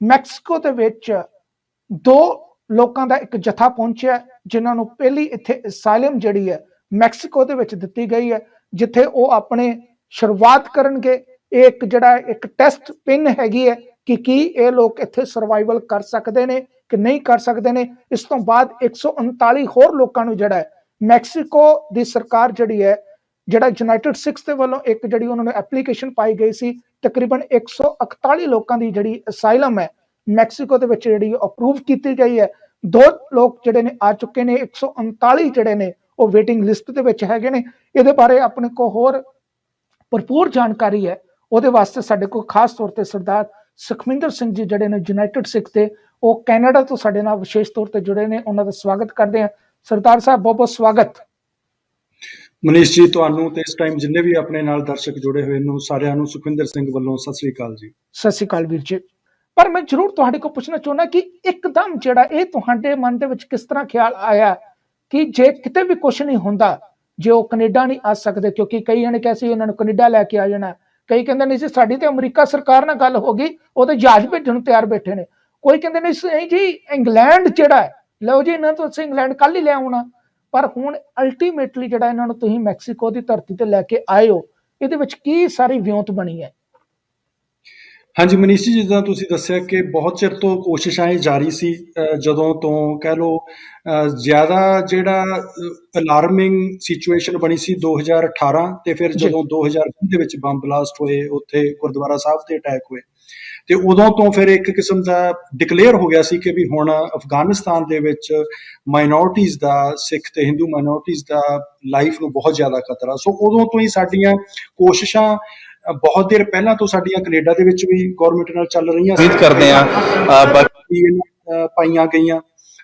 Mexico ਦੇ ਵਿੱਚ ਦੋ ਲੋਕਾਂ ਦਾ ਇੱਕ ਜਥਾ ਪਹੁੰਚਿਆ, ਜਿਨ੍ਹਾਂ ਨੂੰ ਪਹਿਲੀ ਇੱਥੇ ਅਸਾਈਲਮ ਜਿਹੜੀ ਹੈ ਮੈਕਸੀਕੋ ਦੇ ਵਿੱਚ ਦਿੱਤੀ ਗਈ ਹੈ, ਜਿੱਥੇ ਉਹ ਆਪਣੇ ਸ਼ੁਰੂਆਤ ਕਰਨਗੇ। ਇਹ ਇੱਕ ਜਿਹੜਾ ਇੱਕ ਟੈਸਟ ਪਿੰਨ ਹੈਗੀ ਹੈ ਕਿ ਕੀ ਇਹ ਲੋਕ ਇੱਥੇ ਸਰਵਾਈਵਲ ਕਰ ਸਕਦੇ ਨੇ ਕਿ ਨਹੀਂ ਕਰ ਸਕਦੇ ਨੇ। ਇਸ ਤੋਂ ਬਾਅਦ 139 ਹੋਰ ਲੋਕਾਂ ਨੂੰ ਜਿਹੜਾ ਹੈ ਮੈਕਸੀਕੋ ਦੀ ਸਰਕਾਰ ਜਿਹੜੀ ਹੈ, ਜਿਹੜਾ ਯੂਨਾਈਟਿਡ ਸਿੱਖਸ ਦੇ ਵੱਲੋਂ ਇੱਕ ਜਿਹੜੀ ਉਹਨਾਂ ਨੂੰ ਐਪਲੀਕੇਸ਼ਨ ਪਾਈ ਗਈ ਸੀ, ਤਕਰੀਬਨ 141 ਲੋਕਾਂ ਦੀ ਜਿਹੜੀ ਅਸਾਈਲਮ ਹੈ ਮੈਕਸੀਕੋ ਦੇ ਵਿੱਚ ਜਿਹੜੀ ਅਪਰੂਵ ਕੀਤੀ ਗਈ ਹੈ। 2 ਲੋਕ ਜਿਹੜੇ ਨੇ ਆ ਚੁੱਕੇ ਨੇ, 139 ਜਿਹੜੇ ਨੇ ਉਹ ਵੇਟਿੰਗ ਲਿਸਟ ਦੇ ਵਿੱਚ ਹੈਗੇ ਨੇ। ਇਹਦੇ ਬਾਰੇ ਆਪਣੇ ਕੋਲ ਹੋਰ ਭਰਪੂਰ ਜਾਣਕਾਰੀ ਹੈ, ਉਹਦੇ ਵਾਸਤੇ ਸਾਡੇ ਕੋਲ ਖਾਸ ਤੌਰ ਤੇ ਸਰਦਾਰ ਸੁਖਵਿੰਦਰ ਸਿੰਘ ਜੀ ਜਿਹੜੇ ਨੇ ਯੂਨਾਈਟਿਡ ਸਿੱਖ ਦੇ, ਉਹ ਕੈਨੇਡਾ ਤੋਂ ਸਾਡੇ ਨਾਲ ਵਿਸ਼ੇਸ਼ ਤੌਰ ਤੇ ਜੁੜੇ ਨੇ। ਉਹਨਾਂ ਦਾ ਸਵਾਗਤ ਕਰਦੇ ਹਾਂ। ਸਰਦਾਰ ਸਾਹਿਬ ਬਹੁਤ ਬਹੁਤ ਸਵਾਗਤ। ਮਨੀਸ਼ ਜੀ, ਤੁਹਾਨੂੰ ਤੇ ਇਸ ਟਾਈਮ ਜਿੰਨੇ ਵੀ ਆਪਣੇ ਨਾਲ ਦਰਸ਼ਕ ਜੁੜੇ ਹੋਏ ਨੂੰ ਸਾਰਿਆਂ ਨੂੰ ਸੁਖਵਿੰਦਰ ਸਿੰਘ ਵੱਲੋਂ ਸਤਿ ਸ੍ਰੀ ਅਕਾਲ ਜੀ। ਸਤਿ ਸ੍ਰੀ ਅਕਾਲ ਵੀਰ ਜੀ। ਪਰ ਮੈਂ ਜ਼ਰੂਰ ਤੁਹਾਡੇ ਕੋਲ ਪੁੱਛਣਾ ਚਾਹੁੰਦਾ ਕਿ ਇੱਕਦਮ ਜਿਹੜਾ ਇਹ ਤੁਹਾਡੇ ਮਨ ਦੇ ਵਿੱਚ ਕਿਸ ਤਰ੍ਹਾਂ ਖਿਆਲ ਆਇਆ ਕਿ ਜੇ ਕਿਤੇ ਵੀ ਕੁਝ ਨਹੀਂ ਹੁੰਦਾ, ਜੇ ਉਹ ਕੈਨੇਡਾ ਨਹੀਂ ਆ ਸਕਦੇ, ਕਿਉਂਕਿ ਕਈਆਂ ਨੇ ਕਿਹਾ ਸੀ ਉਹਨਾਂ ਨੂੰ ਕੈਨੇਡਾ ਲੈ ਕੇ ਆ ਜਾਣਾ, ਕਈ ਕਹਿੰਦੇ ਨਹੀਂ ਸੀ ਸਾਡੀ ਤੇ ਅਮਰੀਕਾ ਸਰਕਾਰ ਨਾਲ ਗੱਲ ਹੋ ਗਈ, ਉਹ ਤੇ ਜਹਾਜ਼ ਭੇਜਣ ਨੂੰ ਤਿਆਰ ਬੈਠੇ ਨੇ, ਕੋਈ ਕਹਿੰਦੇ ਨਹੀਂ ਜੀ ਇੰਗਲੈਂਡ ਜਿਹੜਾ ਹੈ, ਲਓ ਜੀ ਇਹਨਾਂ ਤੋਂ ਅਸੀਂ ਇੰਗਲੈਂਡ ਕੱਲ ਹੀ ਲੈ ਆਉਣਾ। ਪਰ ਹੁਣ ਅਲਟੀਮੇਟਲੀ ਜਿਹੜਾ ਇਹਨਾਂ ਨੂੰ ਤੁਸੀਂ ਮੈਕਸੀਕੋ ਦੀ ਧਰਤੀ ਤੇ ਲੈ ਕੇ ਆਏ ਹੋ, ਇਹਦੇ ਵਿੱਚ ਕੀ ਸਾਰੀ ਵਿਉਂਤ ਬਣੀ ਹੈ? ਹਾਂਜੀ ਮਨੀਸ਼ ਜੀ, ਜਿੱਦਾਂ ਤੁਸੀਂ ਦੱਸਿਆ ਕਿ ਬਹੁਤ ਚਿਰ ਤੋਂ ਕੋਸ਼ਿਸ਼ਾਂ ਇਹ ਜਾਰੀ ਸੀ, ਜਦੋਂ ਤੋਂ ਕਹਿ ਲਓ ਜ਼ਿਆਦਾ ਜਿਹੜਾ ਅਲਾਰਮਿੰਗ ਸਿਚੁਏਸ਼ਨ ਬਣੀ ਸੀ 2018 ਤੇ ਫਿਰ ਜਦੋਂ 2020 ਦੇ ਵਿੱਚ ਬੰਬ ਬਲਾਸਟ ਹੋਏ, ਉੱਥੇ ਗੁਰਦੁਆਰਾ ਸਾਹਿਬ ਤੇ ਅਟੈਕ ਹੋਏ, ਤੇ ਉਦੋਂ ਤੋਂ ਫਿਰ ਇੱਕ ਕਿਸਮ ਦਾ ਡਿਕਲੇਅਰ ਹੋ ਗਿਆ ਸੀ ਕਿ ਵੀ ਹੁਣ ਅਫਗਾਨਿਸਤਾਨ ਦੇ ਵਿੱਚ ਮਾਈਨੋਰਟੀਜ਼ ਦਾ, ਸਿੱਖ ਤੇ ਹਿੰਦੂ ਮਾਈਨੋਰਟੀਜ਼ ਦਾ ਲਾਈਫ ਨੂੰ ਬਹੁਤ ਜ਼ਿਆਦਾ ਖਤਰਾ। ਸੋ ਉਦੋਂ ਤੋਂ ਹੀ ਸਾਡੀਆਂ ਕੋਸ਼ਿਸ਼ਾਂ ਬਹੁਤ ਦੇਰ ਪਹਿਲਾਂ ਤੋਂ ਸਾਡੀਆਂ ਕੈਨੇਡਾ ਦੇ ਵਿੱਚ ਵੀ ਗੌਰਮੈਂਟ ਨਾਲ ਚੱਲ ਰਹੀਆਂ ਸੀ, ਉਮੀਦ ਕਰਦੇ ਆ ਪਾਈਆਂ ਗਈਆਂ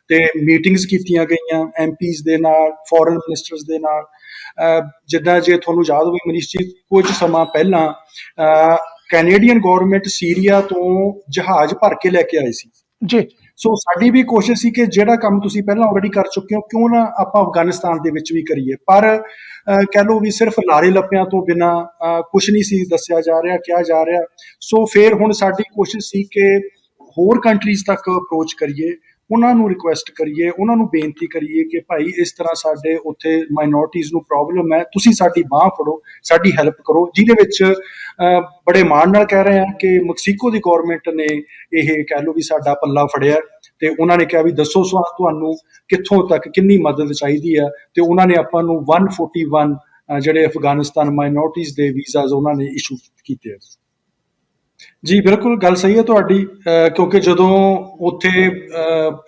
ਤੇ ਮੀਟਿੰਗਸ ਕੀਤੀਆਂ ਗਈਆਂ ਐਮਪੀਜ਼ ਦੇ ਨਾਲ, ਫੋਰਨ ਮਿਨਿਸਟਰਸ ਦੇ ਨਾਲ। ਜਿੱਦਾਂ ਜੇ ਤੁਹਾਨੂੰ ਯਾਦ ਹੋਵੇ ਮਨੀਸ਼ ਜੀ, ਕੁਝ ਸਮਾਂ ਪਹਿਲਾਂ ਕੈਨੇਡੀਅਨ ਗੌਰਮੈਂਟ ਸੀਰੀਆ ਤੋਂ ਜਹਾਜ਼ ਭਰ ਕੇ ਲੈ ਕੇ ਆਏ ਸੀ ਜੀ। ਸੋ ਸਾਡੀ ਵੀ ਕੋਸ਼ਿਸ਼ ਸੀ ਕਿ ਜਿਹੜਾ ਕੰਮ ਤੁਸੀਂ ਪਹਿਲਾਂ ਆਲਰੇਡੀ ਕਰ ਚੁੱਕੇ ਹੋ, ਕਿਉਂ ਨਾ ਆਪਾਂ ਅਫਗਾਨਿਸਤਾਨ ਦੇ ਵਿੱਚ ਵੀ ਕਰੀਏ। ਪਰ ਕਹਿ ਲਓ ਵੀ ਸਿਰਫ ਲਾਰੇ ਲੱਪਿਆਂ ਤੋਂ ਬਿਨਾਂ ਕੁਝ ਨਹੀਂ ਸੀ ਦੱਸਿਆ ਜਾ ਰਿਹਾ, ਕਿਹਾ ਜਾ ਰਿਹਾ। ਸੋ ਫਿਰ ਹੁਣ ਸਾਡੀ ਕੋਸ਼ਿਸ਼ ਸੀ ਕਿ ਹੋਰ ਕੰਟਰੀਜ਼ ਤੱਕ ਅਪਰੋਚ ਕਰੀਏ, ਉਹਨਾਂ ਨੂੰ ਰਿਕੁਐਸਟ ਕਰੀਏ, ਉਹਨਾਂ ਨੂੰ ਬੇਨਤੀ ਕਰੀਏ ਕਿ ਭਾਈ ਇਸ ਤਰ੍ਹਾਂ ਸਾਡੇ ਉੱਥੇ ਮਾਈਨੋਰਟੀਜ਼ ਨੂੰ ਪ੍ਰੋਬਲਮ ਹੈ, ਤੁਸੀਂ ਸਾਡੀ ਬਾਂਹ ਫੜੋ, ਸਾਡੀ ਹੈਲਪ ਕਰੋ। ਜਿਹਦੇ ਵਿੱਚ ਬੜੇ ਮਾਣ ਨਾਲ ਕਹਿ ਰਹੇ ਹਾਂ ਕਿ ਮੈਕਸੀਕੋ ਦੀ ਗੌਰਮੈਂਟ ਨੇ ਇਹ ਕਹਿ ਲਓ ਵੀ ਸਾਡਾ ਪੱਲਾ ਫੜਿਆ, ਤੇ ਉਹਨਾਂ ਨੇ ਕਿਹਾ ਵੀ ਦੱਸੋ ਤੁਹਾਨੂੰ ਕਿੱਥੋਂ ਤੱਕ ਕਿੰਨੀ ਮਦਦ ਚਾਹੀਦੀ ਆ, ਤੇ ਉਹਨਾਂ ਨੇ ਆਪਾਂ ਨੂੰ 141 ਜਿਹੜੇ ਅਫਗਾਨਿਸਤਾਨ ਮਾਈਨੋਰਟੀਜ਼ ਦੇ ਵੀਜ਼ਾਜ਼ ਉਹਨਾਂ ਨੇ ਇਸ਼ੂ ਕੀਤੇ ਆ। ਜੀ ਬਿਲਕੁਲ ਗੱਲ ਸਹੀ ਹੈ ਤੁਹਾਡੀ, ਕਿਉਂਕਿ ਜਦੋਂ ਉੱਥੇ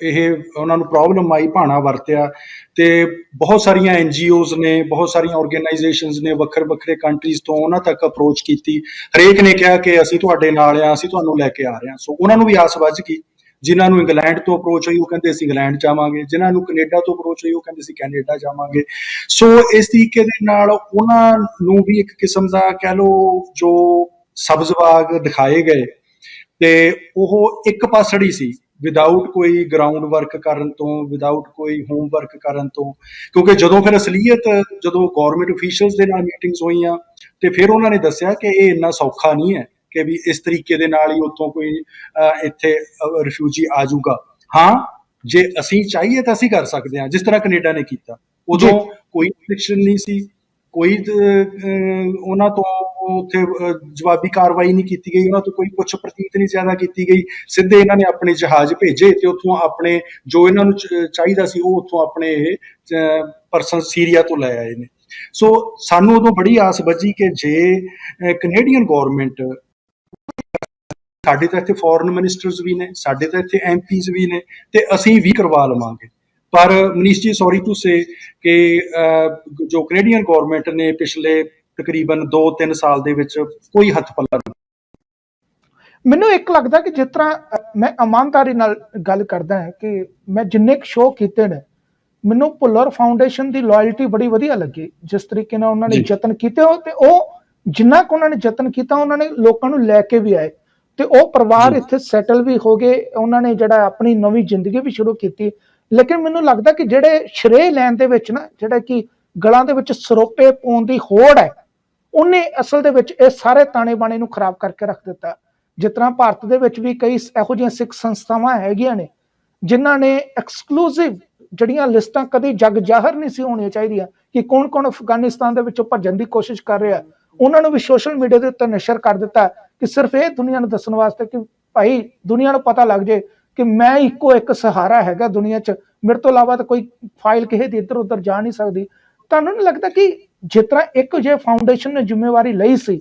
ਇਹ ਉਹਨਾਂ ਨੂੰ ਪ੍ਰੋਬਲਮ ਆਈ, ਭਾਣਾ ਵਰਤਿਆ, ਤੇ ਬਹੁਤ ਸਾਰੀਆਂ NGOs ਨੇ, ਬਹੁਤ ਸਾਰੀਆਂ ਆਰਗੇਨਾਈਜੇਸ਼ਨਸ ਨੇ ਵੱਖਰੇ ਵੱਖਰੇ ਕੰਟਰੀਜ਼ ਤੋਂ ਉਹਨਾਂ ਤੱਕ ਅਪਰੋਚ ਕੀਤੀ। ਹਰੇਕ ਨੇ ਕਿਹਾ ਕਿ ਅਸੀਂ ਤੁਹਾਡੇ ਨਾਲ ਆ, ਅਸੀਂ ਤੁਹਾਨੂੰ ਲੈ ਕੇ ਆ ਰਹੇ ਹਾਂ। ਸੋ ਉਹਨਾਂ ਨੂੰ ਵੀ ਆਸ ਵੱਝ ਗਈ। ਜਿਨ੍ਹਾਂ ਨੂੰ ਇੰਗਲੈਂਡ ਤੋਂ ਅਪਰੋਚ ਹੋਈ ਉਹ ਕਹਿੰਦੇ ਅਸੀਂ ਇੰਗਲੈਂਡ ਜਾਵਾਂਗੇ, ਜਿਨ੍ਹਾਂ ਨੂੰ ਕੈਨੇਡਾ ਤੋਂ ਅਪਰੋਚ ਹੋਈ ਉਹ ਕਹਿੰਦੇ ਅਸੀਂ ਕੈਨੇਡਾ ਜਾਵਾਂਗੇ। ਸੋ ਇਸ ਤਰੀਕੇ ਦੇ ਨਾਲ ਉਹਨਾਂ ਨੂੰ ਵੀ ਇੱਕ ਕਿਸਮ ਦਾ ਕਹਿ ਲਓ ਜੋ ਸਬਜ਼ ਬਾਗ ਦਿਖਾਏ ਗਏ, ਤੇ ਉਹ ਇੱਕ ਪਾਸੜੀ ਸੀ, ਵਿਦਾਊਟ ਕੋਈ ਗਰਾਊਂਡ ਵਰਕ ਕਰਨ ਤੋਂ, ਵਿਦਾਊਟ ਕੋਈ ਹੋਮ ਵਰਕ ਕਰਨ ਤੋਂ। ਕਿਉਂਕਿ ਜਦੋਂ ਫਿਰ ਅਸਲੀਅਤ, ਜਦੋਂ ਗੌਰਮੈਂਟ ਅਫੀਸ਼ੀਅਲਸ ਦੇ ਨਾਲ ਮੀਟਿੰਗਸ ਹੋਈਆਂ, ਤੇ ਫਿਰ ਉਹਨਾਂ ਨੇ ਦੱਸਿਆ ਕਿ ਇਹ ਇੰਨਾ ਸੌਖਾ ਨਹੀਂ ਹੈ ਕਿ ਵੀ ਇਸ ਤਰੀਕੇ ਦੇ ਨਾਲ ਹੀ ਉੱਥੋਂ ਕੋਈ ਇੱਥੇ ਰਿਫਿਊਜੀ ਆ ਜਾਊਗਾ। ਹਾਂ, ਜੇ ਅਸੀਂ ਚਾਹੀਏ ਤਾਂ ਅਸੀਂ ਕਰ ਸਕਦੇ ਹਾਂ, ਜਿਸ ਤਰ੍ਹਾਂ ਕੈਨੇਡਾ ਨੇ ਕੀਤਾ। ਉਦੋਂ ਕੋਈ ਰਿਸਟ੍ਰਿਕਸ਼ਨ ਨਹੀਂ ਸੀ, ਕੋਈ ਉਹਨਾਂ ਤੋਂ ਉੱਥੇ ਜਵਾਬੀ ਕਾਰਵਾਈ ਨਹੀਂ ਕੀਤੀ ਗਈ, ਉਹਨਾਂ ਤੋਂ ਕੋਈ ਪੁੱਛ ਪ੍ਰਤੀਤ ਨਹੀਂ ਜ਼ਿਆਦਾ ਕੀਤੀ ਗਈ। ਸਿੱਧੇ ਇਹਨਾਂ ਨੇ ਆਪਣੇ ਜਹਾਜ਼ ਭੇਜੇ ਤੇ ਉੱਥੋਂ ਆਪਣੇ ਜੋ ਇਹਨਾਂ ਨੂੰ ਚਾਹੀਦਾ ਸੀ ਉਹ ਉੱਥੋਂ ਆਪਣੇ ਇਹ ਪਰਸਨ ਸੀਰੀਆ ਤੋਂ ਲੈ ਆਏ ਨੇ। ਸੋ ਸਾਨੂੰ ਉਦੋਂ ਬੜੀ ਆਸ ਬੱਝੀ ਕਿ ਜੇ ਕੈਨੇਡੀਅਨ ਗੌਰਮੈਂਟ, ਸਾਡੇ ਤਾਂ ਇੱਥੇ ਫੋਰਨ ਮਿਨਿਸਟਰਸ ਵੀ ਨੇ, ਸਾਡੇ ਤਾਂ ਇੱਥੇ MPs ਵੀ ਨੇ, ਤੇ ਅਸੀਂ ਵੀ ਕਰਵਾ ਲਵਾਂਗੇ। ਪਰ ਮਨੀਸ਼ ਜੀ, ਸੌਰੀ ਟੂ ਸੇ ਕਿ ਜੋ ਕੈਨੇਡੀਅਨ ਗੌਰਮੈਂਟ ਨੇ ਪਿਛਲੇ ਤਕਰੀਬਨ 2-3 ਸਾਲ ਦੇ ਵਿੱਚ ਕੋਈ ਹੱਥ ਪੱਲਾ ਨਹੀਂ। ਮੈਨੂੰ ਇੱਕ ਲੱਗਦਾ ਕਿ ਜਿਸ ਤਰ੍ਹਾਂ ਮੈਂ ਇਮਾਨਦਾਰੀ ਨਾਲ ਗੱਲ ਕਰਦਾ ਹਾਂ ਕਿ ਮੈਂ ਜਿੰਨੇ ਕੁ ਸ਼ੋਅ ਕੀਤੇ ਨੇ, ਮੈਨੂੰ ਭੁੱਲਰ ਫਾਊਂਡੇਸ਼ਨ ਦੀ ਲਾਇਲਟੀ ਬੜੀ ਵਧੀਆ ਲੱਗੀ, ਜਿਸ ਤਰੀਕੇ ਨਾਲ ਉਹਨਾਂ ਨੇ ਯਤਨ ਕੀਤੇ ਹੋ, ਤੇ ਉਹ ਜਿੰਨਾ ਕੁ ਉਹਨਾਂ ਨੇ ਯਤਨ ਕੀਤਾ, ਉਹਨਾਂ ਨੇ ਲੋਕਾਂ ਨੂੰ ਲੈ ਕੇ ਵੀ ਆਏ, ਤੇ ਉਹ ਪਰਿਵਾਰ ਇੱਥੇ ਸੈਟਲ ਵੀ ਹੋ ਗਏ, ਉਹਨਾਂ ਨੇ ਜਿਹੜਾ ਆਪਣੀ ਨਵੀਂ ਜ਼ਿੰਦਗੀ ਵੀ ਸ਼ੁਰੂ ਕੀਤੀ। ਲੇਕਿਨ ਮੈਨੂੰ ਲੱਗਦਾ ਕਿ ਜਿਹੜੇ ਸ਼੍ਰੇ ਲੈਣ ਦੇ ਵਿੱਚ ਨਾ, ਜਿਹੜਾ ਕਿ ਗਲਾਂ ਦੇ ਵਿੱਚ ਸਰੋਪੇ ਪਾਉਣ ਦੀ ਹੋੜ ਹੈ, ਉਹਨੇ ਅਸਲ ਦੇ ਵਿੱਚ ਇਹ ਸਾਰੇ ਤਾਣੇ ਬਾਣੇ ਨੂੰ ਖਰਾਬ ਕਰਕੇ ਰੱਖ ਦਿੱਤਾ। ਜਿਸ ਤਰ੍ਹਾਂ ਭਾਰਤ ਦੇ ਵਿੱਚ ਵੀ ਕਈ ਇਹੋ ਜਿਹੀਆਂ ਸਿੱਖ ਸੰਸਥਾਵਾਂ ਹੈਗੀਆਂ ਨੇ ਜਿਨ੍ਹਾਂ ਨੇ ਐਕਸਕਲੂਸਿਵ ਜਿਹੜੀਆਂ ਲਿਸਟਾਂ ਕਦੇ ਜਗ ਜ਼ਾਹਰ ਨਹੀਂ ਸੀ ਹੋਣੀਆਂ ਚਾਹੀਦੀਆਂ ਕਿ ਕੌਣ ਕੌਣ ਅਫਗਾਨਿਸਤਾਨ ਦੇ ਵਿੱਚੋਂ ਭੱਜਣ ਦੀ ਕੋਸ਼ਿਸ਼ ਕਰ ਰਿਹਾ, ਉਹਨਾਂ ਨੂੰ ਵੀ ਸੋਸ਼ਲ ਮੀਡੀਆ ਦੇ ਉੱਤੇ ਨਸ਼ਰ ਕਰ ਦਿੱਤਾ ਕਿ ਸਿਰਫ ਇਹ ਦੁਨੀਆ ਨੂੰ ਦੱਸਣ ਵਾਸਤੇ ਕਿ ਭਾਈ ਦੁਨੀਆ ਨੂੰ ਪਤਾ ਲੱਗ ਜੇ ਕਿ ਮੈਂ ਇੱਕੋ ਇੱਕ ਸਹਾਰਾ ਹੈਗਾ ਦੁਨੀਆ 'ਚ, ਮੇਰੇ ਤੋਂ ਇਲਾਵਾ ਤਾਂ ਕੋਈ ਫਾਈਲ ਕਿਸੇ ਦੀ ਇੱਧਰ ਉੱਧਰ ਜਾ ਨਹੀਂ ਸਕਦੀ। ਤੁਹਾਨੂੰ ਨਹੀਂ ਲੱਗਦਾ ਕਿ ਜਿਸ ਤਰ੍ਹਾਂ ਇੱਕ ਜੇ ਫਾਊਂਡੇਸ਼ਨ ਨੇ ਜ਼ਿੰਮੇਵਾਰੀ ਲਈ ਸੀ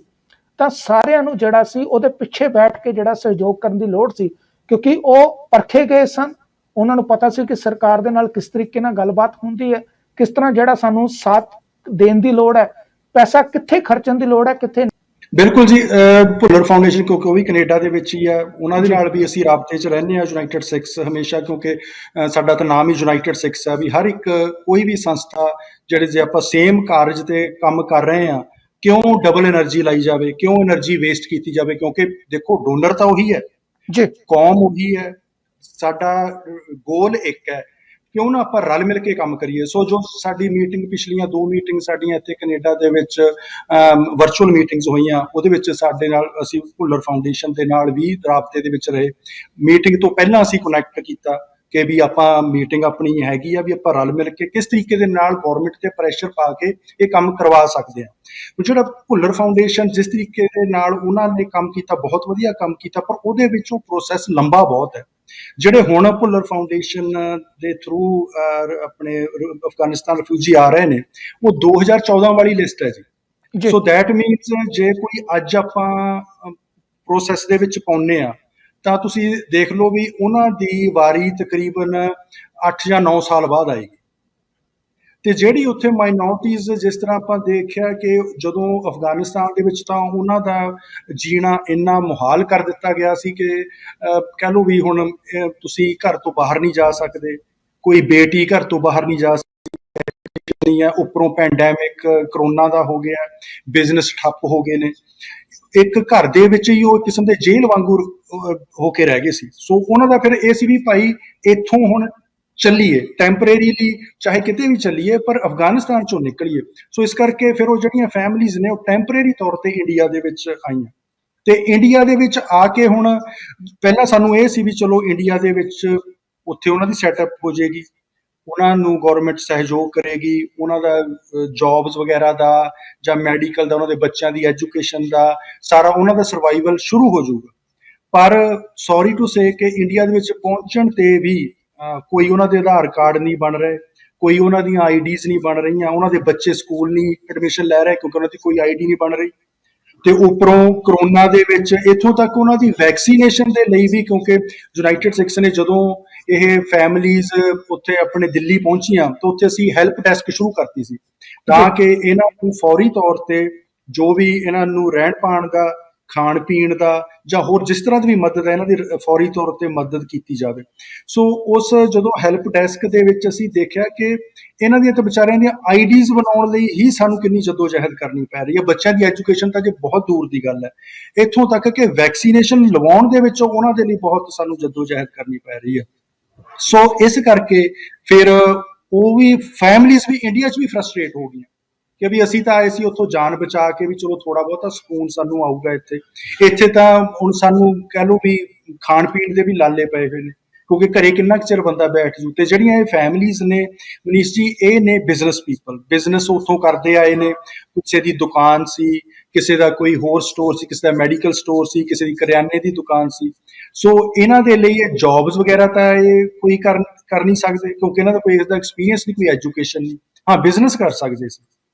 ਤਾਂ ਸਾਰਿਆਂ ਨੂੰ ਜਿਹੜਾ ਸੀ ਉਹਦੇ ਪਿੱਛੇ ਬੈਠ ਕੇ ਜਿਹੜਾ ਸਹਿਯੋਗ ਕਰਨ ਦੀ ਲੋੜ ਸੀ, ਕਿਉਂਕਿ ਉਹ ਪਰਖੇ ਗਏ ਸਨ, ਉਹਨਾਂ ਨੂੰ ਪਤਾ ਸੀ ਕਿ ਸਰਕਾਰ ਦੇ ਨਾਲ ਕਿਸ ਤਰੀਕੇ ਨਾਲ ਗੱਲਬਾਤ ਹੁੰਦੀ ਹੈ, ਕਿਸ ਤਰ੍ਹਾਂ ਜਿਹੜਾ ਸਾਨੂੰ ਸਾਥ ਦੇਣ ਦੀ ਲੋੜ ਹੈ, ਪੈਸਾ ਕਿੱਥੇ ਖਰਚਣ ਦੀ ਲੋੜ ਹੈ, ਕਿੱਥੇ। ਬਿਲਕੁਲ ਜੀ, ਭੁੱਲਰ ਫਾਊਂਡੇਸ਼ਨ ਕਿਉਂਕਿ ਉਹ ਵੀ ਕੈਨੇਡਾ ਦੇ ਵਿੱਚ ਹੀ ਆ, ਉਹਨਾਂ ਦੇ ਨਾਲ ਵੀ ਅਸੀਂ ਰਾਬਤੇ 'ਚ ਰਹਿੰਦੇ ਹਾਂ, ਯੂਨਾਈਟਿਡ ਸਿੱਖਸ ਹਮੇਸ਼ਾ, ਕਿਉਂਕਿ ਸਾਡਾ ਤਾਂ ਨਾਮ ਹੀ ਯੂਨਾਈਟਿਡ ਸਿੱਖਸ ਆ ਵੀ ਹਰ ਇੱਕ ਕੋਈ ਵੀ ਸੰਸਥਾ ਜਿਹੜੇ ਜੇ ਆਪਾਂ ਸੇਮ ਕਾਰਜ ਤੇ ਕੰਮ ਕਰ ਰਹੇ ਹਾਂ, ਕਿਉਂ ਡਬਲ ਐਨਰਜੀ ਲਾਈ ਜਾਵੇ, ਕਿਉਂ ਐਨਰਜੀ ਵੇਸਟ ਕੀਤੀ ਜਾਵੇ, ਕਿਉਂਕਿ ਦੇਖੋ ਡੋਨਰ ਤਾਂ ਉਹੀ ਹੈ ਜੀ, ਕੌਮ ਉਹੀ ਹੈ, ਸਾਡਾ ਗੋਲ ਇੱਕ ਹੈ, ਕਿਉਂ ਨਾ ਆਪਾਂ ਰਲ ਮਿਲ ਕੇ ਕੰਮ ਕਰੀਏ। ਸੋ ਜੋ ਸਾਡੀ ਮੀਟਿੰਗ ਪਿਛਲੀਆਂ 2 ਮੀਟਿੰਗ ਸਾਡੀਆਂ ਇੱਥੇ ਕੈਨੇਡਾ ਦੇ ਵਿੱਚ ਵਰਚੁਅਲ ਮੀਟਿੰਗਸ ਹੋਈਆਂ, ਉਹਦੇ ਵਿੱਚ ਸਾਡੇ ਨਾਲ ਅਸੀਂ ਭੁੱਲਰ ਫਾਊਂਡੇਸ਼ਨ ਦੇ ਨਾਲ ਵੀ ਰਾਬਤੇ ਦੇ ਵਿੱਚ ਰਹੇ। ਮੀਟਿੰਗ ਤੋਂ ਪਹਿਲਾਂ ਅਸੀਂ ਕਨੈਕਟ ਕੀਤਾ ਕਿ ਵੀ ਆਪਾਂ ਮੀਟਿੰਗ ਆਪਣੀ ਹੈਗੀ ਆ ਵੀ ਆਪਾਂ ਰਲ ਮਿਲ ਕੇ ਕਿਸ ਤਰੀਕੇ ਦੇ ਨਾਲ ਗੌਰਮੈਂਟ ਤੇ ਪ੍ਰੈਸ਼ਰ ਪਾ ਕੇ ਇਹ ਕੰਮ ਕਰਵਾ ਸਕਦੇ ਹਾਂ। ਜਿਹੜਾ ਭੁੱਲਰ ਫਾਊਂਡੇਸ਼ਨ ਜਿਸ ਤਰੀਕੇ ਦੇ ਨਾਲ ਉਹਨਾਂ ਨੇ ਕੰਮ ਕੀਤਾ, ਬਹੁਤ ਵਧੀਆ ਕੰਮ ਕੀਤਾ, ਪਰ ਉਹਦੇ ਵਿੱਚ ਉਹ ਪ੍ਰੋਸੈਸ ਲੰਬਾ ਬਹੁਤ ਹੈ। ਜਿਹੜੇ ਹੁਣ ਭੁੱਲਰ ਫਾਊਂਡੇਸ਼ਨ ਦੇ ਥਰੂ ਆਪਣੇ ਅਫਗਾਨਿਸਤਾਨ ਰਿਫਿਊਜੀ ਆ ਰਹੇ ਨੇ, ਉਹ 2014 ਵਾਲੀ ਲਿਸਟ ਹੈ ਜੀ। ਸੋ ਦੈਟ ਮੀਨਸ ਜੇ ਕੋਈ ਅੱਜ ਆਪਾਂ ਪ੍ਰੋਸੈਸ ਦੇ ਵਿੱਚ ਪਾਉਂਦੇ ਆ ਤਾਂ ਤੁਸੀਂ ਦੇਖ ਲਓ ਵੀ ਉਹਨਾਂ ਦੀ ਵਾਰੀ ਤਕਰੀਬਨ 8 ਜਾਂ 9 ਸਾਲ ਬਾਅਦ ਆਏਗੀ। ਤੇ ਜਿਹੜੀ ਉੱਥੇ ਮਾਈਨੋਰਟੀਜ਼, ਜਿਸ ਤਰ੍ਹਾਂ ਆਪਾਂ ਦੇਖਿਆ ਕਿ ਜਦੋਂ ਅਫਗਾਨਿਸਤਾਨ ਦੇ ਵਿੱਚ ਤਾਂ ਉਹਨਾਂ ਦਾ ਜੀਣਾ ਇੰਨਾ ਮੁਹਾਲ ਕਰ ਦਿੱਤਾ ਗਿਆ ਸੀ ਕਿ ਕਹਿ ਲਓ ਵੀ ਹੁਣ ਤੁਸੀਂ ਘਰ ਤੋਂ ਬਾਹਰ ਨਹੀਂ ਜਾ ਸਕਦੇ, ਕੋਈ ਬੇਟੀ ਘਰ ਤੋਂ ਬਾਹਰ ਨਹੀਂ ਜਾ ਸਕਦੀ ਹੈ, ਉੱਪਰੋਂ ਪੈਂਡੈਮਿਕ ਕਰੋਨਾ ਦਾ ਹੋ ਗਿਆ, ਬਿਜ਼ਨਸ ਠੱਪ ਹੋ ਗਏ ਨੇ, ਇੱਕ ਘਰ ਦੇ ਵਿੱਚ ਹੀ ਉਹ ਕਿਸਮ ਦੇ ਜੇਲ੍ਹ ਵਾਂਗੂ ਹੋ ਕੇ ਰਹਿ ਗਏ ਸੀ। ਸੋ ਉਹਨਾਂ ਦਾ ਫਿਰ ਇਹ ਸੀ ਵੀ ਭਾਈ ਇੱਥੋਂ ਹੁਣ ਚੱਲੀਏ, ਟੈਂਪਰੇਰੀਲੀ ਚਾਹੇ ਕਿਤੇ ਵੀ ਚੱਲੀਏ, ਪਰ ਅਫਗਾਨਿਸਤਾਨ ਚੋਂ ਨਿਕਲੀਏ। ਸੋ ਇਸ ਕਰਕੇ ਫਿਰ ਉਹ ਜਿਹੜੀਆਂ ਫੈਮਲੀਜ਼ ਨੇ ਉਹ ਟੈਂਪਰੇਰੀ ਤੌਰ ਤੇ ਇੰਡੀਆ ਦੇ ਵਿੱਚ ਆਈਆਂ, ਤੇ ਇੰਡੀਆ ਦੇ ਵਿੱਚ ਆ ਕੇ ਹੁਣ ਪਹਿਲਾਂ ਸਾਨੂੰ ਇਹ ਸੀ ਵੀ ਚਲੋ ਇੰਡੀਆ ਦੇ ਵਿੱਚ ਉੱਥੇ ਉਹਨਾਂ ਦੀ ਸੈਟਅਪ ਹੋ ਜਾਏਗੀ, ਉਹਨਾਂ ਨੂੰ ਗੌਰਮੈਂਟ ਸਹਿਯੋਗ ਕਰੇਗੀ, ਉਹਨਾਂ ਦਾ ਜੌਬਸ ਵਗੈਰਾ ਦਾ ਜਾਂ ਮੈਡੀਕਲ ਦਾ, ਉਹਨਾਂ ਦੇ ਬੱਚਿਆਂ ਦੀ ਐਜੂਕੇਸ਼ਨ ਦਾ ਸਾਰਾ ਉਹਨਾਂ ਦਾ ਸਰਵਾਈਵਲ ਸ਼ੁਰੂ ਹੋ ਜਾਊਗਾ। ਪਰ ਸੌਰੀ ਟੂ ਸੇ ਕਿ ਇੰਡੀਆ ਦੇ ਵਿੱਚ ਪਹੁੰਚਣ ਤੇ ਵੀ ਕੋਈ ਉਹਨਾਂ ਦੇ ਆਧਾਰ ਕਾਰਡ ਨਹੀਂ ਬਣ ਰਹੇ, ਕੋਈ ਉਹਨਾਂ ਦੀਆਂ ਆਈਡੀਜ਼ ਨਹੀਂ ਬਣ ਰਹੀਆਂ, ਉਹਨਾਂ ਦੇ ਬੱਚੇ ਸਕੂਲ ਨਹੀਂ ਐਡਮਿਸ਼ਨ ਲੈ ਰਹੇ ਕਿਉਂਕਿ ਉਹਨਾਂ ਦੀ ਕੋਈ ਆਈਡੀ ਨਹੀਂ ਬਣ ਰਹੀ, ਤੇ ਉੱਪਰੋਂ ਕਰੋਨਾ ਦੇ ਵਿੱਚ ਇੱਥੋਂ ਤੱਕ ਉਹਨਾਂ ਦੀ ਵੈਕਸੀਨੇਸ਼ਨ ਦੇ ਲਈ ਵੀ, ਕਿਉਂਕਿ ਯੂਨਾਈਟਿਡ ਸਿੱਖਸ ਨੇ ਜਦੋਂ ਇਹ ਫੈਮਲੀਜ਼ ਉੱਥੇ ਆਪਣੇ ਦਿੱਲੀ ਪਹੁੰਚੀਆਂ ਤਾਂ ਉੱਥੇ ਅਸੀਂ ਹੈਲਪ ਡੈਸਕ ਸ਼ੁਰੂ ਕਰਤੀ ਸੀ ਤਾਂ ਕਿ ਇਹਨਾਂ ਨੂੰ ਫੌਰੀ ਤੌਰ ਤੇ ਜੋ ਵੀ ਇਹਨਾਂ ਨੂੰ ਰਹਿਣ ਪਾਣ ਦਾ, ਖਾਣ ਪੀਣ ਦਾ ਜਾਂ ਹੋਰ ਜਿਸ ਤਰ੍ਹਾਂ ਦੀ ਵੀ ਮਦਦ ਹੈ ਇਹਨਾਂ ਦੀ ਫੌਰੀ ਤੌਰ ਤੇ ਮਦਦ ਕੀਤੀ ਜਾਵੇ। ਸੋ ਉਸ ਜਦੋਂ ਹੈਲਪ ਡੈਸਕ ਦੇ ਵਿੱਚ ਅਸੀਂ ਦੇਖਿਆ ਕਿ ਇਹਨਾਂ ਦੀਆਂ ਤਾਂ ਵਿਚਾਰਿਆਂ ਦੀਆਂ ਆਈਡੀਜ਼ ਬਣਾਉਣ ਲਈ ਹੀ ਸਾਨੂੰ ਕਿੰਨੀ ਜਦੋਜਹਿਦ ਕਰਨੀ ਪੈ ਰਹੀ ਹੈ। ਬੱਚਿਆਂ ਦੀ ਐਜੂਕੇਸ਼ਨ ਤਾਂ ਜੇ ਬਹੁਤ ਦੂਰ ਦੀ ਗੱਲ ਹੈ, ਇੱਥੋਂ ਤੱਕ ਕਿ ਵੈਕਸੀਨੇਸ਼ਨ ਲਵਾਉਣ ਦੇ ਵਿੱਚ ਉਹਨਾਂ ਦੇ ਲਈ ਬਹੁਤ ਸਾਨੂੰ ਜਦੋਜਹਿਦ ਕਰਨੀ ਪੈ ਰਹੀ ਹੈ। ਸੋ ਇਸ ਕਰਕੇ ਫਿਰ ਉਹ ਵੀ ਫੈਮਲੀਜ਼ ਵੀ ਇੰਡੀਆ 'ਚ ਵੀ ਫਰਸਟ੍ਰੇਟ ਹੋ ਗਈਆਂ ਕਿ ਵੀ ਅਸੀਂ ਤਾਂ ਆਏ ਸੀ ਉੱਥੋਂ ਜਾਨ ਬਚਾ ਕੇ ਵੀ ਚਲੋ ਥੋੜਾ ਬਹੁਤਾ ਸਕੂਨ ਸਾਨੂੰ ਆਊਗਾ, ਇੱਥੇ ਤਾਂ ਹੁਣ ਸਾਨੂੰ ਕਹਿ ਲਓ ਵੀ ਖਾਣ ਪੀਣ ਦੇ ਵੀ ਲਾਲੇ ਪਏ ਹੋਏ ਨੇ ਕਿਉਂਕਿ ਘਰੇ ਕਿੰਨਾ ਕੁ ਚਿਰ ਬੰਦਾ ਬੈਠ ਜੂ। ਤੇ ਜਿਹੜੀਆਂ ਇਹ ਫੈਮਲੀਜ਼ ਨੇ ਮਨੀਸ਼ ਜੀ, ਇਹ ਨੇ ਬਿਜ਼ਨਸ ਪੀਪਲ, ਬਿਜ਼ਨਸ ਉੱਥੋਂ ਕਰਦੇ ਆਏ ਨੇ, ਕਿਸੇ ਦੀ ਦੁਕਾਨ ਸੀ, ਕਿਸੇ ਦਾ ਕੋਈ ਹੋਰ ਸਟੋਰ ਸੀ, ਕਿਸੇ ਦਾ ਮੈਡੀਕਲ ਸਟੋਰ ਸੀ, ਕਿਸੇ ਦੀ ਕਰਿਆਨੇ ਦੀ ਦੁਕਾਨ ਸੀ। ਸੋ ਇਹਨਾਂ ਦੇ ਲਈ ਇਹ ਜੌਬਸ ਵਗੈਰਾ ਤਾਂ ਇਹ ਕੋਈ ਕਰ ਨਹੀਂ ਸਕਦੇ ਕਿਉਂਕਿ ਇਹਨਾਂ ਦਾ ਕੋਈ ਇਸ ਦਾ ਐਕਸਪੀਰੀਅੰਸ ਨਹੀਂ, ਕੋਈ ਐਜੂਕੇਸ਼ਨ ਨਹੀਂ, ਹਾਂ ਬਿਜ਼ਨਸ ਕਰ ਸਕਦੇ ਸੀ।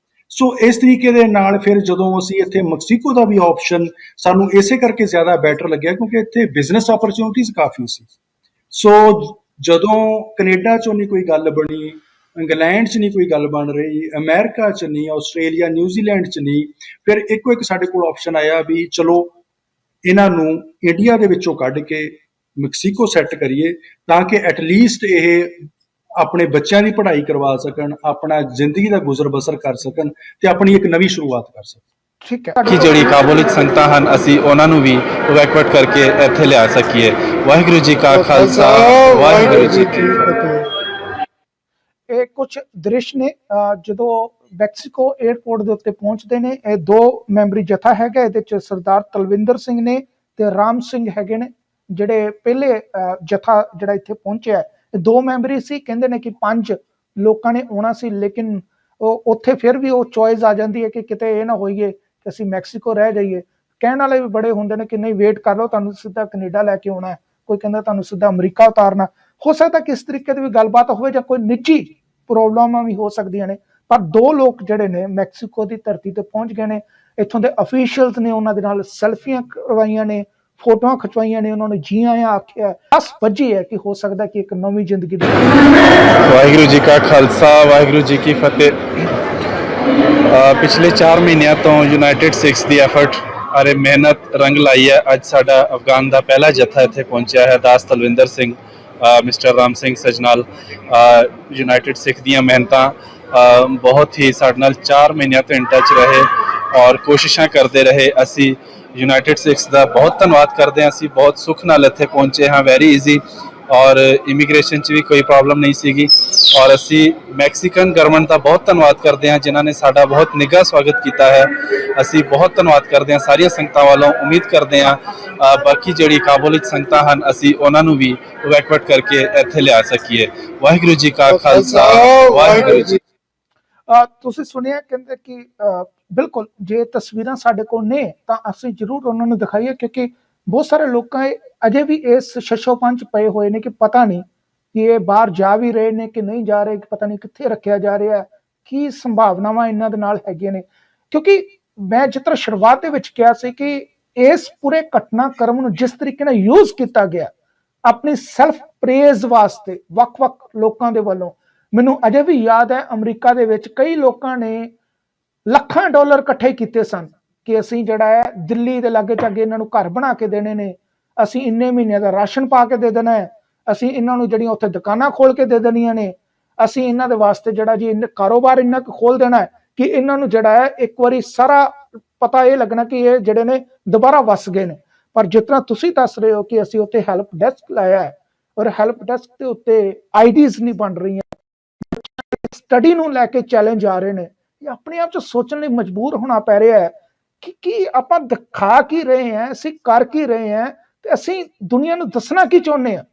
ਸੋ ਇਸ ਤਰੀਕੇ ਦੇ ਨਾਲ ਫਿਰ ਜਦੋਂ ਅਸੀਂ ਇੱਥੇ ਮੈਕਸੀਕੋ ਦਾ ਵੀ ਆਪਸ਼ਨ ਸਾਨੂੰ ਇਸੇ ਕਰਕੇ ਜ਼ਿਆਦਾ ਬੈਟਰ ਲੱਗਿਆ ਕਿਉਂਕਿ ਇੱਥੇ ਬਿਜ਼ਨਸ ਓਪਰਚੁਨਿਟੀਜ਼ ਕਾਫੀ ਸੀ। ਸੋ ਜਦੋਂ ਕੈਨੇਡਾ 'ਚੋਂ ਨਹੀਂ ਕੋਈ ਗੱਲ ਬਣੀ, ਇੰਗਲੈਂਡ 'ਚ ਨਹੀਂ ਕੋਈ ਗੱਲ ਬਣ ਰਹੀ, ਅਮਰੀਕਾ 'ਚ ਨਹੀਂ, ਆਸਟ੍ਰੇਲੀਆ, ਨਿਊਜ਼ੀਲੈਂਡ 'ਚ ਨਹੀਂ, ਫਿਰ ਇੱਕੋ ਇੱਕ ਸਾਡੇ ਕੋਲ ਆਪਸ਼ਨ ਆਇਆ ਵੀ ਚਲੋ ਇਹਨਾਂ ਨੂੰ ਇੰਡੀਆ ਦੇ ਵਿੱਚੋਂ ਕੱਢ ਕੇ ਮੈਕਸੀਕੋ ਸੈੱਟ ਕਰੀਏ ਤਾਂ ਕਿ ਐਟਲੀਸਟ ਇਹ ਆਪਣੇ ਬੱਚਿਆਂ ਦੀ ਪੜ੍ਹਾਈ ਕਰਵਾ ਸਕਣ, ਆਪਣਾ ਜ਼ਿੰਦਗੀ ਦਾ ਗੁਜ਼ਰ ਬਸਰ ਕਰ ਸਕਣ ਤੇ ਆਪਣੀ ਇੱਕ ਨਵੀਂ ਸ਼ੁਰੂਆਤ ਕਰ ਸਕਣ। ਠੀਕ ਹੈ ਕਿ ਜਿਹੜੀ ਕਾਬੁਲ ਵਿੱਚ ਸੰਗਤਾਂ ਹਨ ਅਸੀਂ ਉਹਨਾਂ ਨੂੰ ਵੀ ਇਵੈਕੂਏਟ ਕਰਕੇ ਇੱਥੇ ਲਿਆ ਸਕੀਏ। ਵਾਹਿਗੁਰੂ ਜੀ ਕਾ ਖਾਲਸਾ, ਵਾਹਿਗੁਰੂ ਜੀ ਕੀ ਫਤਿਹ। ਇਹ ਕੁਝ ਦ੍ਰਿਸ਼ ਨੇ ਜਦੋਂ ਮੈਕਸੀਕੋ 에ਅਰਪੋਰਟ ਦੇ ਉੱਤੇ ਪਹੁੰਚਦੇ ਨੇ। ਇਹ 2 ਮੈਂਬਰੀ ਜਥਾ ਹੈਗਾ, ਇਹਦੇ ਚ ਸਰਦਾਰ ਤਲਵਿੰਦਰ ਸਿੰਘ ਨੇ ਤੇ ਰਾਮ ਸਿੰਘ ਹੈਗੇ ਨੇ ਜਿਹੜੇ ਪਹਿਲੇ ਜਥਾ ਜਿਹੜਾ ਇੱਥੇ ਪਹੁੰਚਿਆ ਹੈ। ਇਹ 2 ਮੈਂਬਰੀ ਸੀ, ਕਹਿੰਦੇ ਨੇ ਕਿ 5 ਲੋਕਾਂ ਨੇ ਆਉਣਾ ਸੀ, ਲੇਕਿਨ ਉਹ ਉੱਥੇ ਫਿਰ ਵੀ ਉਹ ਚੋਇਸ ਆ ਜਾਂਦੀ ਹੈ ਕਿ ਕਿਤੇ ਇਹ ਨਾ ਹੋਈਏ ਕਿ ਅਸੀਂ ਮੈਕਸੀਕੋ ਰਹਿ ਜਾਈਏ। ਕਹਿਣ ਵਾਲੇ ਵੀ ਬੜੇ ਹੁੰਦੇ ਨੇ ਕਿ ਨਹੀਂ ਵੇਟ ਕਰ ਲਓ, ਤੁਹਾਨੂੰ ਸਿੱਧਾ ਕੈਨੇਡਾ ਲੈ ਕੇ ਆਉਣਾ ਹੈ, ਕੋਈ ਕਹਿੰਦਾ ਤੁਹਾਨੂੰ ਸਿੱਧਾ ਅਮਰੀਕਾ ਉਤਾਰਨਾ। ਹੋ ਸਕਦਾ ਕਿ ਇਸ ਤਰੀਕੇ ਦੀ ਵੀ ਗੱਲਬਾਤ ਹੋਵੇ ਜਾਂ ਕੋਈ ਨਿੱਜੀ ਪ੍ਰੋਬਲਮਾਂ ਵੀ ਹੋ ਸਕਦੀਆਂ ਨੇ, ਪਰ 2 ਲੋਕ ਜਿਹੜੇ ਨੇ ਮੈਕਸੀਕੋ ਦੀ ਧਰਤੀ ਤੇ ਪਹੁੰਚ ਗਏ ਨੇ। ਇੱਥੋਂ ਦੇ ਅਫੀਸ਼ੀਅਲਸ ਨੇ ਉਹਨਾਂ ਦੇ ਨਾਲ ਸੈਲਫੀਆਂ ਕਰਵਾਈਆਂ ਨੇ, ਫੋਟੋਆਂ ਖਿਚਵਾਈਆਂ ਨੇ, ਉਹਨਾਂ ਨੂੰ ਜੀ ਆਇਆਂ ਆਖਿਆ। 10 ਵਜੇ ਹੈ ਕਿ ਹੋ ਸਕਦਾ ਕਿ ਇੱਕ ਨਵੀਂ ਜ਼ਿੰਦਗੀ ਦੀ ਵਾਹਿਗੁਰੂ ਜੀ ਕਾ ਖਾਲਸਾ, ਵਾਹਿਗੁਰੂ ਜੀ ਕੀ ਫਤਿਹ। ਪਿਛਲੇ 4 ਮਹੀਨਿਆਂ ਤੋਂ ਯੂਨਾਈਟਿਡ ਸਿੱਖਸ ਦੀ ਐਫਰਟ ਅਰੇ ਮਿਹਨਤ ਰੰਗ ਲਾਈ ਹੈ। ਅੱਜ ਸਾਡਾ ਅਫਗਾਨ ਦਾ ਪਹਿਲਾ ਜੱਥਾ ਇੱਥੇ ਪਹੁੰਚਿਆ ਹੈ। ਦਾਸ ਤਲਵਿੰਦਰ ਸਿੰਘ, ਮਿਸਟਰ ਰਾਮ ਸਿੰਘ ਸਜਨਾਲ, ਯੂਨਾਈਟਿਡ ਸਿੱਖ ਦੀਆਂ ਮਿਹਨਤਾਂ ਬਹੁਤ ਹੀ ਸਾਡੇ ਨਾਲ 4 ਮਹੀਨਿਆਂ ਤੋਂ ਇਨ ਟੱਚ ਰਹੇ ਔਰ ਕੋਸ਼ਿਸ਼ਾਂ ਕਰਦੇ ਰਹੇ। ਅਸੀਂ ਯੂਨਾਈਟਿਡ ਸਿੱਖਸ ਦਾ ਬਹੁਤ ਧੰਨਵਾਦ ਕਰਦੇ ਹਾਂ। ਅਸੀਂ ਬਹੁਤ ਸੁੱਖ ਨਾਲ ਇੱਥੇ ਪਹੁੰਚੇ ਹਾਂ, ਵੈਰੀ ਈਜ਼ੀ, ਔਰ ਇਮੀਗ੍ਰੇਸ਼ਨ 'ਚ ਵੀ ਕੋਈ ਪ੍ਰੋਬਲਮ ਨਹੀਂ ਸੀਗੀ। ਔਰ ਅਸੀਂ ਮੈਕਸੀਕਨ ਗਵਰਨਮੈਂਟ ਦਾ ਬਹੁਤ ਧੰਨਵਾਦ ਕਰਦੇ ਹਾਂ ਜਿਨ੍ਹਾਂ ਨੇ ਸਾਡਾ ਬਹੁਤ ਨਿੱਘਾ ਸਵਾਗਤ ਕੀਤਾ ਹੈ। ਅਸੀਂ ਬਹੁਤ ਧੰਨਵਾਦ ਕਰਦੇ ਹਾਂ ਸਾਰੀਆਂ ਸੰਗਤਾਂ ਵੱਲੋਂ। ਉਮੀਦ ਕਰਦੇ ਹਾਂ ਬਾਕੀ ਜਿਹੜੀ ਕਾਬੁਲ ਵਿੱਚ ਸੰਗਤਾਂ ਹਨ ਅਸੀਂ ਉਹਨਾਂ ਨੂੰ ਵੀ ਇਵੈਕੂਏਟ ਕਰਕੇ ਇੱਥੇ ਲਿਆ ਸਕੀਏ। ਵਾਹਿਗੁਰੂ ਜੀ ਕਾ ਖਾਲਸਾ, ਵਾਹਿਗੁਰੂ ਜੀ। ਤੁਸੀਂ ਸੁਣਿਆ, ਕਹਿੰਦੇ ਕਿ ਬਿਲਕੁਲ ਜੇ ਤਸਵੀਰਾਂ ਸਾਡੇ ਕੋਲ ਨੇ ਤਾਂ ਅਸੀਂ ਜ਼ਰੂਰ ਉਹਨਾਂ ਨੂੰ ਦਿਖਾਈਏ, ਕਿਉਂਕਿ ਬਹੁਤ ਸਾਰੇ ਲੋਕਾਂ ਅਜੇ ਵੀ ਇਸ ਸ਼ਸ਼ੋਪੰਚ ਪਏ ਹੋਏ ਨੇ ਕਿ ਪਤਾ ਨਹੀਂ ਕਿ ਇਹ ਬਾਹਰ ਜਾ ਵੀ ਰਹੇ ਨੇ ਕਿ ਨਹੀਂ ਜਾ ਰਹੇ, ਕਿ ਪਤਾ ਨਹੀਂ ਕਿੱਥੇ ਰੱਖਿਆ ਜਾ ਰਿਹਾ, ਕੀ ਸੰਭਾਵਨਾਵਾਂ ਇਹਨਾਂ ਦੇ ਨਾਲ ਹੈਗੀਆਂ ਨੇ। ਕਿਉਂਕਿ ਮੈਂ ਜਿਸ ਤਰ੍ਹਾਂ ਸ਼ੁਰੂਆਤ ਦੇ ਵਿੱਚ ਕਿਹਾ ਸੀ ਕਿ ਇਸ ਪੂਰੇ ਘਟਨਾਕ੍ਰਮ ਨੂੰ ਜਿਸ ਤਰੀਕੇ ਨਾਲ ਯੂਜ਼ ਕੀਤਾ ਗਿਆ ਆਪਣੀ ਸੈਲਫ ਪ੍ਰੇਜ਼ ਵਾਸਤੇ ਵੱਖ-ਵੱਖ ਲੋਕਾਂ ਦੇ ਵੱਲੋਂ, ਮੈਨੂੰ ਅਜੇ ਵੀ ਯਾਦ ਹੈ ਅਮਰੀਕਾ ਦੇ ਵਿੱਚ ਕਈ ਲੋਕਾਂ ਨੇ ਲੱਖਾਂ ਡਾਲਰ ਇਕੱਠੇ ਕੀਤੇ ਸਨ ਕਿ ਅਸੀਂ ਜਿਹੜਾ ਹੈ ਦਿੱਲੀ ਦੇ ਲਾਗੇ ਚਾਗੇ ਇਹਨਾਂ ਨੂੰ ਘਰ ਬਣਾ ਕੇ ਦੇਣੇ ਨੇ, ਅਸੀਂ ਇੰਨੇ ਮਹੀਨਿਆਂ ਦਾ ਰਾਸ਼ਨ ਪਾ ਕੇ ਦੇ ਦੇਣਾ ਹੈ, ਅਸੀਂ ਇਹਨਾਂ ਨੂੰ ਜਿਹੜੀਆਂ ਉੱਥੇ ਦੁਕਾਨਾਂ ਖੋਲ ਕੇ ਦੇ ਦੇਣੀਆਂ ਨੇ, ਅਸੀਂ ਇਹਨਾਂ ਦੇ ਵਾਸਤੇ ਜਿਹੜਾ ਜੀ ਕਾਰੋਬਾਰ ਇੰਨਾ ਕੁ ਖੋਲ ਦੇਣਾ ਹੈ ਕਿ ਇਹਨਾਂ ਨੂੰ ਜਿਹੜਾ ਹੈ ਇੱਕ ਵਾਰੀ ਸਾਰਾ ਪਤਾ ਇਹ ਲੱਗਣਾ ਕਿ ਇਹ ਜਿਹੜੇ ਨੇ ਦੁਬਾਰਾ ਵਸ ਗਏ ਨੇ। ਪਰ ਜਿਸ ਤਰ੍ਹਾਂ ਤੁਸੀਂ ਦੱਸ ਰਹੇ ਹੋ ਕਿ ਅਸੀਂ ਉੱਥੇ ਹੈਲਪ ਡੈਸਕ ਲਾਇਆ ਹੈ ਔਰ ਹੈਲਪ ਡੈਸਕ ਦੇ ਉੱਤੇ ਆਈਡੀਜ਼ ਨਹੀਂ ਬਣ ਰਹੀਆਂ, ਸਟੱਡੀ ਨੂੰ ਲੈ ਕੇ ਚੈਲੰਜ ਆ ਰਹੇ ਨੇ, ਇਹ ਆਪਣੇ ਆਪ 'ਚ ਸੋਚਣ ਲਈ ਮਜਬੂਰ ਹੋਣਾ ਪੈ ਰਿਹਾ ਹੈ ਕਿ ਕੀ ਆਪਾਂ ਦਿਖਾ ਕੀ ਰਹੇ ਹਾਂ, ਅਸੀਂ ਕਰ ਕੀ ਰਹੇ ਹਾਂ ਤੇ ਅਸੀਂ ਦੁਨੀਆ ਨੂੰ ਦੱਸਣਾ ਕੀ ਚਾਹੁੰਦੇ ਹਾਂ।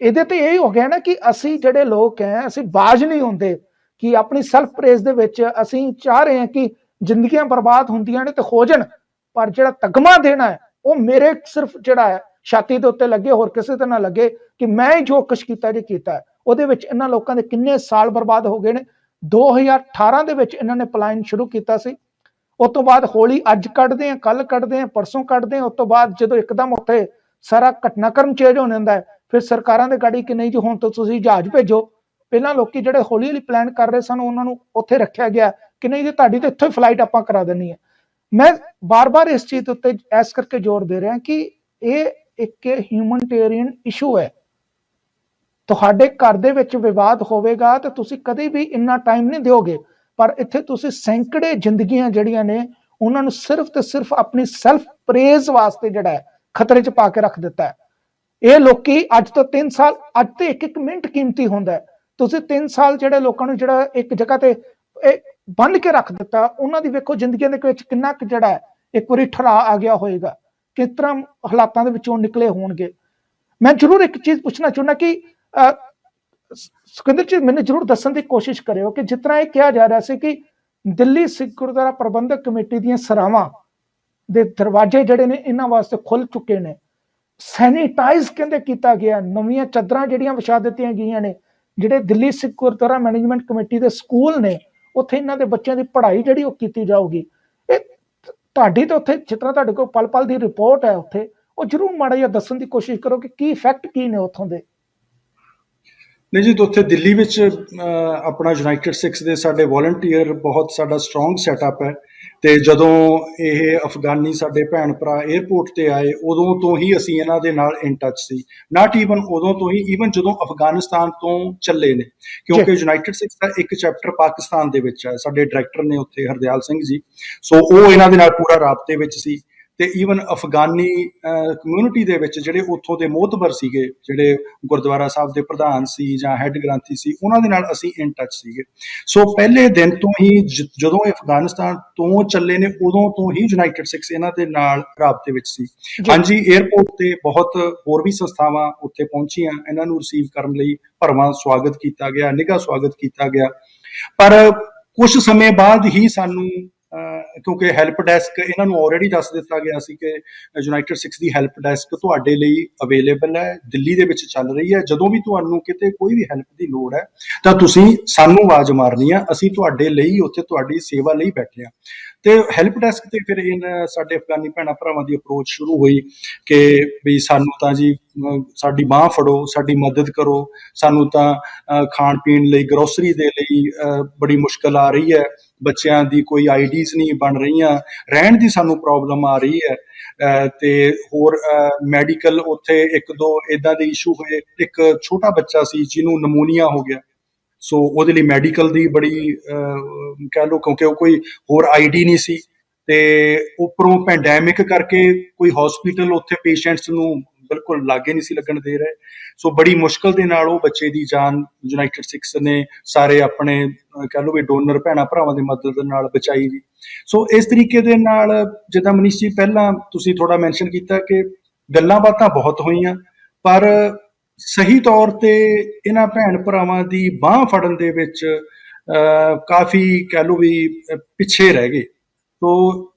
ਇਹਦੇ ਤੇ ਇਹ ਹੋ ਗਿਆ ਨਾ ਕਿ ਅਸੀਂ ਜਿਹੜੇ ਲੋਕ ਹੈ ਅਸੀਂ ਬਾਜ਼ ਨਹੀਂ ਹੁੰਦੇ ਕਿ ਆਪਣੀ ਸੈਲਫ ਪ੍ਰੇਜ਼ ਦੇ ਵਿੱਚ ਅਸੀਂ ਚਾਹ ਰਹੇ ਹਾਂ ਕਿ ਜ਼ਿੰਦਗੀਆਂ ਬਰਬਾਦ ਹੁੰਦੀਆਂ ਨੇ ਤੇ ਹੋ ਜਾਣ, ਪਰ ਜਿਹੜਾ ਤਗਮਾ ਦੇਣਾ ਹੈ ਉਹ ਮੇਰੇ ਸਿਰਫ ਜਿਹੜਾ ਹੈ ਛਾਤੀ ਦੇ ਉੱਤੇ ਲੱਗੇ, ਹੋਰ ਕਿਸੇ ਤੇ ਨਾ ਲੱਗੇ ਕਿ ਮੈਂ ਹੀ ਜੋ ਕੁਛ ਕੀਤਾ ਜੇ ਕੀਤਾ। ਉਹਦੇ ਵਿੱਚ ਇਹਨਾਂ ਲੋਕਾਂ ਦੇ ਕਿੰਨੇ ਸਾਲ ਬਰਬਾਦ ਹੋ ਗਏ ਨੇ। 2018 ਦੇ ਵਿੱਚ ਇਹਨਾਂ ਨੇ ਪਲਾਨ ਸ਼ੁਰੂ ਕੀਤਾ ਸੀ, ਉਸ ਤੋਂ ਬਾਅਦ ਹੌਲੀ ਅੱਜ ਕੱਢਦੇ ਆ, ਕੱਲ ਕੱਢਦੇ ਆ, ਪਰਸੋਂ ਕੱਢਦੇ ਆ, ਉਸ ਤੋਂ ਬਾਅਦ ਜਦੋਂ ਇੱਕਦਮ ਉੱਥੇ ਸਾਰਾ ਘਟਨਾਕ੍ਰਮ ਚੇਂਜ ਹੋ ਜਾਂਦਾ ਹੈ ਫਿਰ ਸਰਕਾਰਾਂ ਦੇ ਗਾੜੀ ਕਿ ਨਹੀਂ ਜੀ ਹੁਣ ਤਾਂ ਤੁਸੀਂ ਜਹਾਜ਼ ਭੇਜੋ। ਪਹਿਲਾਂ ਲੋਕੀ ਜਿਹੜੇ ਹੌਲੀ ਹੌਲੀ ਪਲਾਨ ਕਰ ਰਹੇ ਸਨ ਉਹਨਾਂ ਨੂੰ ਉੱਥੇ ਰੱਖਿਆ ਗਿਆ ਕਿ ਨਹੀਂ ਜੀ ਤੁਹਾਡੀ ਤਾਂ ਇੱਥੋਂ ਹੀ ਫਲਾਈਟ ਆਪਾਂ ਕਰਾ ਦੇਣੀ ਹੈ। ਮੈਂ ਬਾਰ-ਬਾਰ ਇਸ ਚੀਜ਼ ਉੱਤੇ ਇਸ ਕਰਕੇ ਜ਼ੋਰ ਦੇ ਰਿਹਾ ਕਿ ਇਹ ਇੱਕ ਹਿਊਮਨਟੇਰੀਅਨ ਇਸ਼ੂ ਹੈ। ਤੁਹਾਡੇ ਘਰ ਦੇ ਵਿੱਚ ਵਿਵਾਦ ਹੋਵੇਗਾ ਤੇ ਤੁਸੀਂ ਕਦੇ ਵੀ ਇੰਨਾ ਟਾਈਮ ਨਹੀਂ ਦਿਓਗੇ, ਪਰ ਇੱਥੇ ਤੁਸੀਂ ਸੈਂਕੜੇ ਜ਼ਿੰਦਗੀਆਂ ਜਿਹੜੀਆਂ ਨੇ ਉਹਨਾਂ ਨੂੰ ਸਿਰਫ ਤੇ ਸਿਰਫ ਆਪਣੀ ਸੈਲਫ ਪ੍ਰੇਜ਼ ਵਾਸਤੇ ਜਿਹੜਾ ਹੈ ਖਤਰੇ 'ਚ ਪਾ ਕੇ ਰੱਖ ਦਿੱਤਾ ਹੈ। ਇਹ ਲੋਕੀ ਅੱਜ ਤੋਂ 3 ਸਾਲ, ਅੱਜ ਤੇ ਇੱਕ ਮਿੰਟ ਕੀਮਤੀ ਹੁੰਦਾ ਹੈ। ਤੁਸੀਂ 3 ਸਾਲ ਜਿਹੜੇ ਲੋਕਾਂ ਨੂੰ ਜਿਹੜਾ ਇੱਕ ਜਗ੍ਹਾ ਤੇ ਬੰਨ ਕੇ ਰੱਖ ਦਿੱਤਾ, ਉਹਨਾਂ ਦੀ ਵੇਖੋ ਜ਼ਿੰਦਗੀਆਂ ਦੇ ਵਿੱਚ ਕਿੰਨਾ ਕੁ ਜਿਹੜਾ ਹੈ ਇੱਕ ਵਾਰੀ ਠਰਾ ਆ ਗਿਆ ਹੋਏਗਾ, ਕਿਸ ਤਰ੍ਹਾਂ ਹਾਲਾਤਾਂ ਦੇ ਵਿੱਚੋਂ ਨਿਕਲੇ ਹੋਣਗੇ। ਮੈਂ ਜ਼ਰੂਰ ਇੱਕ ਚੀਜ਼ ਪੁੱਛਣਾ ਚਾਹੁੰਦਾ ਕਿ ਸੁਖਿੰਦਰ ਜੀ ਮੈਨੂੰ ਜ਼ਰੂਰ ਦੱਸਣ ਦੀ ਕੋਸ਼ਿਸ਼ ਕਰਿਓ ਕਿ ਜਿਸ ਤਰ੍ਹਾਂ ਇਹ ਕਿਹਾ ਜਾ ਰਿਹਾ ਸੀ ਕਿ ਦਿੱਲੀ ਸਿੱਖ ਗੁਰਦੁਆਰਾ ਪ੍ਰਬੰਧਕ ਕਮੇਟੀ ਦੀਆਂ ਸਰਾਵਾਂ ਦੇ ਦਰਵਾਜ਼ੇ ਜਿਹੜੇ ਨੇ ਇਹਨਾਂ ਵਾਸਤੇ ਖੁੱਲ ਚੁੱਕੇ ਨੇ, ਸੈਨੀਟਾਈਜ਼ ਕਹਿੰਦੇ ਕੀਤਾ ਗਿਆ, ਨਵੀਆਂ ਚਾਦਰਾਂ ਜਿਹੜੀਆਂ ਵਿਛਾ ਦਿੱਤੀਆਂ ਗਈਆਂ ਨੇ, ਜਿਹੜੇ ਦਿੱਲੀ ਸਿੱਖ ਗੁਰਦੁਆਰਾ ਮੈਨੇਜਮੈਂਟ ਕਮੇਟੀ ਦੇ ਸਕੂਲ ਨੇ ਉੱਥੇ ਇਹਨਾਂ ਦੇ ਬੱਚਿਆਂ ਦੀ ਪੜ੍ਹਾਈ ਜਿਹੜੀ ਉਹ ਕੀਤੀ ਜਾਊਗੀ। ਇਹ ਤੁਹਾਡੀ ਤਾਂ ਉੱਥੇ ਜਿਸ ਤਰ੍ਹਾਂ ਤੁਹਾਡੇ ਕੋਲ ਪਲ ਪਲ ਦੀ ਰਿਪੋਰਟ ਹੈ ਉੱਥੇ, ਉਹ ਜ਼ਰੂਰ ਮਾੜਾ ਜਿਹਾ ਦੱਸਣ ਦੀ ਕੋਸ਼ਿਸ਼ ਕਰੋ ਕਿ ਕੀ ਇਫੈਕਟ ਕੀ ਨੇ ਉੱਥੋਂ ਦੇ। ਨਹੀਂ ਜੀ, ਉੱਥੇ ਦਿੱਲੀ ਵਿੱਚ ਆਪਣਾ ਯੂਨਾਈਟਿਡ ਸਿੱਖਸ ਦੇ ਸਾਡੇ ਵੋਲੰਟੀਅਰ ਬਹੁਤ ਸਾਡਾ ਸਟਰੋਂਗ ਸੈਟਅਪ ਹੈ। ਤੇ ਜਦੋਂ ਇਹ ਅਫਗਾਨੀ ਸਾਡੇ ਭੈਣ ਭਰਾ 에ਅਰਪੋਰਟ ਤੇ ਆਏ ਉਦੋਂ ਤੋਂ ਹੀ ਅਸੀਂ ਇਹਨਾਂ ਦੇ ਨਾਲ in touch C, not even ਉਦੋਂ ਤੋਂ ਹੀ, ਈਵਨ ਜਦੋਂ ਅਫਗਾਨਿਸਤਾਨ ਤੋਂ ਚੱਲੇ ਨੇ, ਕਿਉਂਕਿ ਯੂਨਾਈਟਿਡ ਸਿੱਖਸ ਦਾ ਇੱਕ ਚੈਪਟਰ ਪਾਕਿਸਤਾਨ ਦੇ ਵਿੱਚ ਹੈ। ਸਾਡੇ ਡਾਇਰੈਕਟਰ ਨੇ ਉੱਥੇ ਹਰਦਿਆਲ ਸਿੰਘ ਜੀ, ਸੋ ਉਹ ਇਹਨਾਂ ਦੇ ਨਾਲ ਪੂਰਾ ਰਾਬਤੇ ਵਿੱਚ ਸੀ। ਤੇ ਈਵਨ ਅਫਗਾਨੀ ਕਮਿਊਨਿਟੀ ਦੇ ਵਿੱਚ ਜਿਹੜੇ ਉੱਥੋਂ ਦੇ ਮੋਹਤਬਰ ਸੀਗੇ, ਜਿਹੜੇ ਗੁਰਦੁਆਰਾ ਸਾਹਿਬ ਦੇ ਪ੍ਰਧਾਨ ਸੀ ਜਾਂ ਹੈੱਡ ਗ੍ਰੰਥੀ ਸੀ, ਉਹਨਾਂ ਦੇ ਨਾਲ ਅਸੀਂ ਇਨ ਟੱਚ ਸੀਗੇ। ਸੋ ਪਹਿਲੇ ਦਿਨ ਤੋਂ ਹੀ ਜਦੋਂ ਇਹ ਅਫਗਾਨਿਸਤਾਨ ਤੋਂ ਚੱਲੇ ਨੇ, ਉਦੋਂ ਤੋਂ ਹੀ ਯੂਨਾਈਟਿਡ ਸਿੱਖਸ ਇਹਨਾਂ ਦੇ ਨਾਲ ਰਾਬਤੇ ਵਿੱਚ ਸੀ। ਹਾਂਜੀ, ਏਅਰਪੋਰਟ ਤੇ ਬਹੁਤ ਹੋਰ ਵੀ ਸੰਸਥਾਵਾਂ ਉੱਥੇ ਪਹੁੰਚੀਆਂ, ਇਹਨਾਂ ਨੂੰ ਰਿਸੀਵ ਕਰਨ ਲਈ ਭਰਵਾਂ ਸਵਾਗਤ ਕੀਤਾ ਗਿਆ, ਨਿੱਘਾ ਸਵਾਗਤ ਕੀਤਾ ਗਿਆ। ਪਰ ਕੁਝ ਸਮੇਂ ਬਾਅਦ ਹੀ ਸਾਨੂੰ ਕਿਉਂਕਿ ਹੈਲਪ ਡੈਸਕ ਇਹਨਾਂ ਨੂੰ ਆਲਰੇਡੀ ਦੱਸ ਦਿੱਤਾ ਗਿਆ ਸੀ ਕਿ ਯੂਨਾਈਟਿਡ ਸਿੱਖਸ ਦੀ ਹੈਲਪ ਡੈਸਕ ਤੁਹਾਡੇ ਲਈ ਅਵੇਲੇਬਲ ਹੈ, ਦਿੱਲੀ ਦੇ ਵਿੱਚ ਚੱਲ ਰਹੀ ਹੈ। ਜਦੋਂ ਵੀ ਤੁਹਾਨੂੰ ਕਿਤੇ ਕੋਈ ਵੀ ਹੈਲਪ ਦੀ ਲੋੜ ਹੈ ਤਾਂ ਤੁਸੀਂ ਸਾਨੂੰ ਆਵਾਜ਼ ਮਾਰਨੀ ਆ, ਅਸੀਂ ਤੁਹਾਡੇ ਲਈ ਉੱਥੇ ਤੁਹਾਡੀ ਸੇਵਾ ਲਈ ਬੈਠੇ ਹਾਂ। ਤੇ ਹੈਲਪ ਡੈਸਕ ਤੇ ਫਿਰ ਸਾਡੇ ਅਫਗਾਨੀ ਭੈਣਾਂ ਭਰਾਵਾਂ ਦੀ ਅਪਰੋਚ ਸ਼ੁਰੂ ਹੋਈ ਕਿ ਵੀ ਸਾਨੂੰ ਤਾਂ ਜੀ ਸਾਡੀ ਬਾਂਹ ਫੜੋ, ਸਾਡੀ ਮਦਦ ਕਰੋ, ਸਾਨੂੰ ਤਾਂ ਖਾਣ ਪੀਣ ਲਈ, ਗਰੋਸਰੀ ਦੇ ਲਈ ਬੜੀ ਮੁਸ਼ਕਲ ਆ ਰਹੀ ਹੈ, ਬੱਚਿਆਂ ਦੀ ਕੋਈ ਆਈਡੀਜ਼ ਨਹੀਂ ਬਣ ਰਹੀਆਂ, ਰਹਿਣ ਦੀ ਸਾਨੂੰ ਪ੍ਰੋਬਲਮ ਆ ਰਹੀ ਹੈ, ਤੇ ਹੋਰ ਮੈਡੀਕਲ ਉੱਥੇ ਇੱਕ ਦੋ ਇੱਦਾਂ ਦੇ ਇਸ਼ੂ ਹੋਏ। ਇੱਕ ਛੋਟਾ ਬੱਚਾ ਸੀ ਜਿਹਨੂੰ ਨਮੂਨੀਆ ਹੋ ਗਿਆ, ਸੋ ਉਹਦੇ ਲਈ ਮੈਡੀਕਲ ਦੀ ਬੜੀ ਕਹਿ ਲਓ, ਕਿਉਂਕਿ ਉਹ ਕੋਈ ਹੋਰ ਆਈਡੀ ਨਹੀਂ ਸੀ, ਤੇ ਉੱਪਰੋਂ ਪੈਂਡੈਮਿਕ ਕਰਕੇ ਕੋਈ ਹਸਪੀਟਲ ਉੱਥੇ ਪੇਸ਼ੈਂਟਸ ਨੂੰ ਬਿਲਕੁਲ ਲਾਗੇ ਨਹੀਂ ਸੀ ਲੱਗਣ ਦੇ ਰਹੇ। ਸੋ ਬੜੀ ਮੁਸ਼ਕਲ ਦੇ ਨਾਲ ਉਹ ਬੱਚੇ ਦੀ ਜਾਨ ਯੂਨਾਈਟਿਡ ਸਿੱਖਸ ਨੇ ਸਾਰੇ ਆਪਣੇ ਕਹਿ ਲਓ ਵੀ ਡੋਨਰ ਭੈਣਾਂ ਭਰਾਵਾਂ ਦੀ ਮਦਦ ਨਾਲ ਬਚਾਈ ਜੀ। ਸੋ ਇਸ ਤਰੀਕੇ ਦੇ ਨਾਲ, ਜਿੱਦਾਂ ਮਨੀਸ਼ ਜੀ ਪਹਿਲਾਂ ਤੁਸੀਂ ਥੋੜਾ ਮੈਂਸ਼ਨ ਕੀਤਾ ਕਿ ਗੱਲਾਂ ਬਾਤਾਂ ਬਹੁਤ ਹੋਈਆਂ, ਪਰ ਸਹੀ ਤੌਰ ਤੇ ਇਹਨਾਂ ਭੈਣ ਭਰਾਵਾਂ ਦੀ ਬਾਂਹ ਫੜਨ ਦੇ ਵਿੱਚ ਕਾਫੀ ਕਹਿ ਲਓ ਵੀ ਪਿੱਛੇ ਰਹਿ ਗਏ। ਸੋ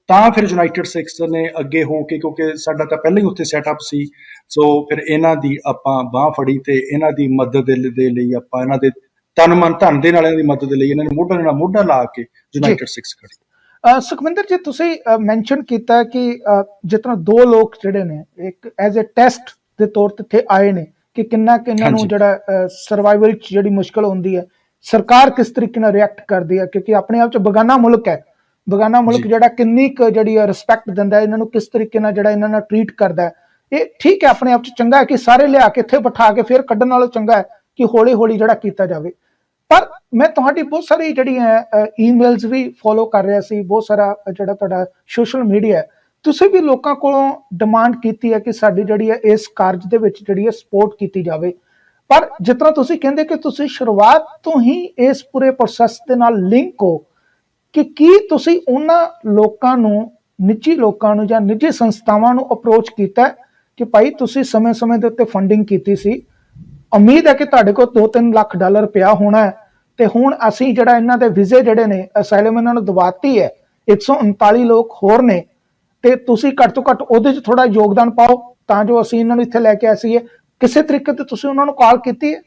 ਤਾਂ ਫਿਰ ਯੂਨਾਈਟਿਡ ਸਿੱਖਸ ਨੇ ਅੱਗੇ ਹੋ ਕੇ, ਕਿਉਂਕਿ ਸਾਡਾ ਤਾਂ ਪਹਿਲਾਂ ਹੀ ਉੱਥੇ ਸੈਟਅਪ ਸੀ, ਸੋ ਫਿਰ ਇਹਨਾਂ ਦੀ ਆਪਾਂ ਬਾਂਹ ਫੜੀ ਤੇ ਇਹਨਾਂ ਦੀ ਮਦਦ ਦੇ ਲਈ ਆਪਾਂ ਇਹਨਾਂ ਦੇ ਤਨ ਮਨ ਧਨ ਦੇ ਨਾਲ ਇਹਨਾਂ ਦੀ ਮਦਦ ਲਈ ਇਹਨਾਂ ਨੇ ਮੋਢਾ ਨਾਲ ਮੋਢਾ ਲਾ ਕੇ ਯੂਨਾਈਟਿਡ ਸਿੱਖਸ ਖੜੀ। ਸੁਖਵਿੰਦਰ ਜੀ, ਤੁਸੀਂ ਮੈਂਸ਼ਨ ਕੀਤਾ ਕਿ ਜਿਸ ਤਰ੍ਹਾਂ ਦੋ ਲੋਕ ਜਿਹੜੇ ਨੇ ਇੱਕ ਐਜ਼ ਅ ਟੈਸਟ ਦੇ ਤੌਰ ਤੇ ਇੱਥੇ ਆਏ ਨੇ ਕਿ ਕਿੰਨਾ ਕਿ ਇਹਨਾਂ ਨੂੰ ਜਿਹੜਾ ਸਰਵਾਈਵਲ ਚ ਜਿਹੜੀ ਮੁਸ਼ਕਲ ਹੁੰਦੀ ਹੈ, ਸਰਕਾਰ ਕਿਸ ਤਰੀਕੇ ਨਾਲ ਰਿਐਕਟ ਕਰਦੀ ਹੈ, ਕਿਉਂਕਿ ਆਪਣੇ ਆਪ ਚ ਬਗਾਨਾ ਮੁਲਕ ਹੈ, ਬਗਾਨਾ ਮੁਲਕ ਜਿਹੜਾ ਕਿੰਨੀ ਕੁ ਜਿਹੜੀ ਰਿਸਪੈਕਟ ਦਿੰਦਾ, ਇਹਨਾਂ ਨੂੰ ਕਿਸ ਤਰੀਕੇ ਨਾਲ ਜਿਹੜਾ ਇਹਨਾਂ ਨਾਲ ਟਰੀਟ ਕਰਦਾ, ਇਹ ਠੀਕ ਹੈ ਆਪਣੇ ਆਪ ਚ ਚੰਗਾ ਹੈ ਕਿ ਸਾਰੇ ਲਿਆ ਕੇ ਇੱਥੇ ਬਿਠਾ ਕੇ ਫਿਰ ਕੱਢਣ ਨਾਲੋਂ ਚੰਗਾ ਹੈ ਕਿ ਹੌਲੀ ਹੌਲੀ ਜਿਹੜਾ ਕੀਤਾ ਜਾਵੇ। ਪਰ ਮੈਂ ਤੁਹਾਡੀ ਬਹੁਤ ਸਾਰੀ ਜਿਹੜੀਆਂ ਈਮੇਲਸ ਵੀ ਫੋਲੋ ਕਰ ਰਿਹਾ ਸੀ, ਬਹੁਤ ਸਾਰਾ ਜਿਹੜਾ ਤੁਹਾਡਾ ਸੋਸ਼ਲ ਮੀਡੀਆ, ਤੁਸੀਂ ਵੀ ਲੋਕਾਂ ਕੋਲੋਂ ਡਿਮਾਂਡ ਕੀਤੀ ਹੈ ਕਿ ਸਾਡੀ ਜਿਹੜੀ ਹੈ ਇਸ ਕਾਰਜ ਦੇ ਵਿੱਚ ਜਿਹੜੀ ਹੈ ਸਪੋਰਟ ਕੀਤੀ ਜਾਵੇ। ਪਰ ਜਿਸ ਤਰ੍ਹਾਂ ਤੁਸੀਂ ਕਹਿੰਦੇ ਕਿ ਤੁਸੀਂ ਸ਼ੁਰੂਆਤ ਤੋਂ ਹੀ ਇਸ ਪੂਰੇ ਪ੍ਰੋਸੈਸ ਦੇ ਨਾਲ ਲਿੰਕ ਹੋ, ਕਿ ਕੀ ਤੁਸੀਂ ਉਹਨਾਂ ਲੋਕਾਂ ਨੂੰ, ਨਿੱਜੀ ਲੋਕਾਂ ਨੂੰ ਜਾਂ ਨਿੱਜੀ ਸੰਸਥਾਵਾਂ ਨੂੰ ਅਪਰੋਚ ਕੀਤਾ ਕਿ ਭਾਈ ਤੁਸੀਂ ਸਮੇਂ-ਸਮੇਂ ਦੇ ਉੱਤੇ ਫੰਡਿੰਗ ਕੀਤੀ ਸੀ, ਉਮੀਦ ਹੈ ਕਿ ਤੁਹਾਡੇ ਕੋਲ $2-3 ਲੱਖ ਪਿਆ ਹੋਣਾ ਹੈ, ਤੇ ਹੁਣ ਅਸੀਂ ਜਿਹੜਾ ਇਹਨਾਂ ਦੇ ਵੀਜ਼ੇ ਜਿਹੜੇ ਨੇ ਅਸਾਈਲਮ ਇਹਨਾਂ ਨੂੰ ਦਵਾਤੀ ਹੈ, 139 ਲੋਕ ਹੋਰ ਨੇ, ਤੇ ਤੁਸੀਂ ਘੱਟ ਤੋਂ ਘੱਟ ਉਹਦੇ 'ਚ ਥੋੜਾ ਯੋਗਦਾਨ ਪਾਓ ਤਾਂ ਜੋ ਅਸੀਂ ਇਹਨਾਂ ਨੂੰ ਇੱਥੇ ਲੈ ਕੇ ਆ ਸਕੀਏ। ਕਿਸੇ ਤਰੀਕੇ ਤੇ ਤੁਸੀਂ ਉਹਨਾਂ ਨੂੰ ਕਾਲ ਕੀਤੀ ਹੈ?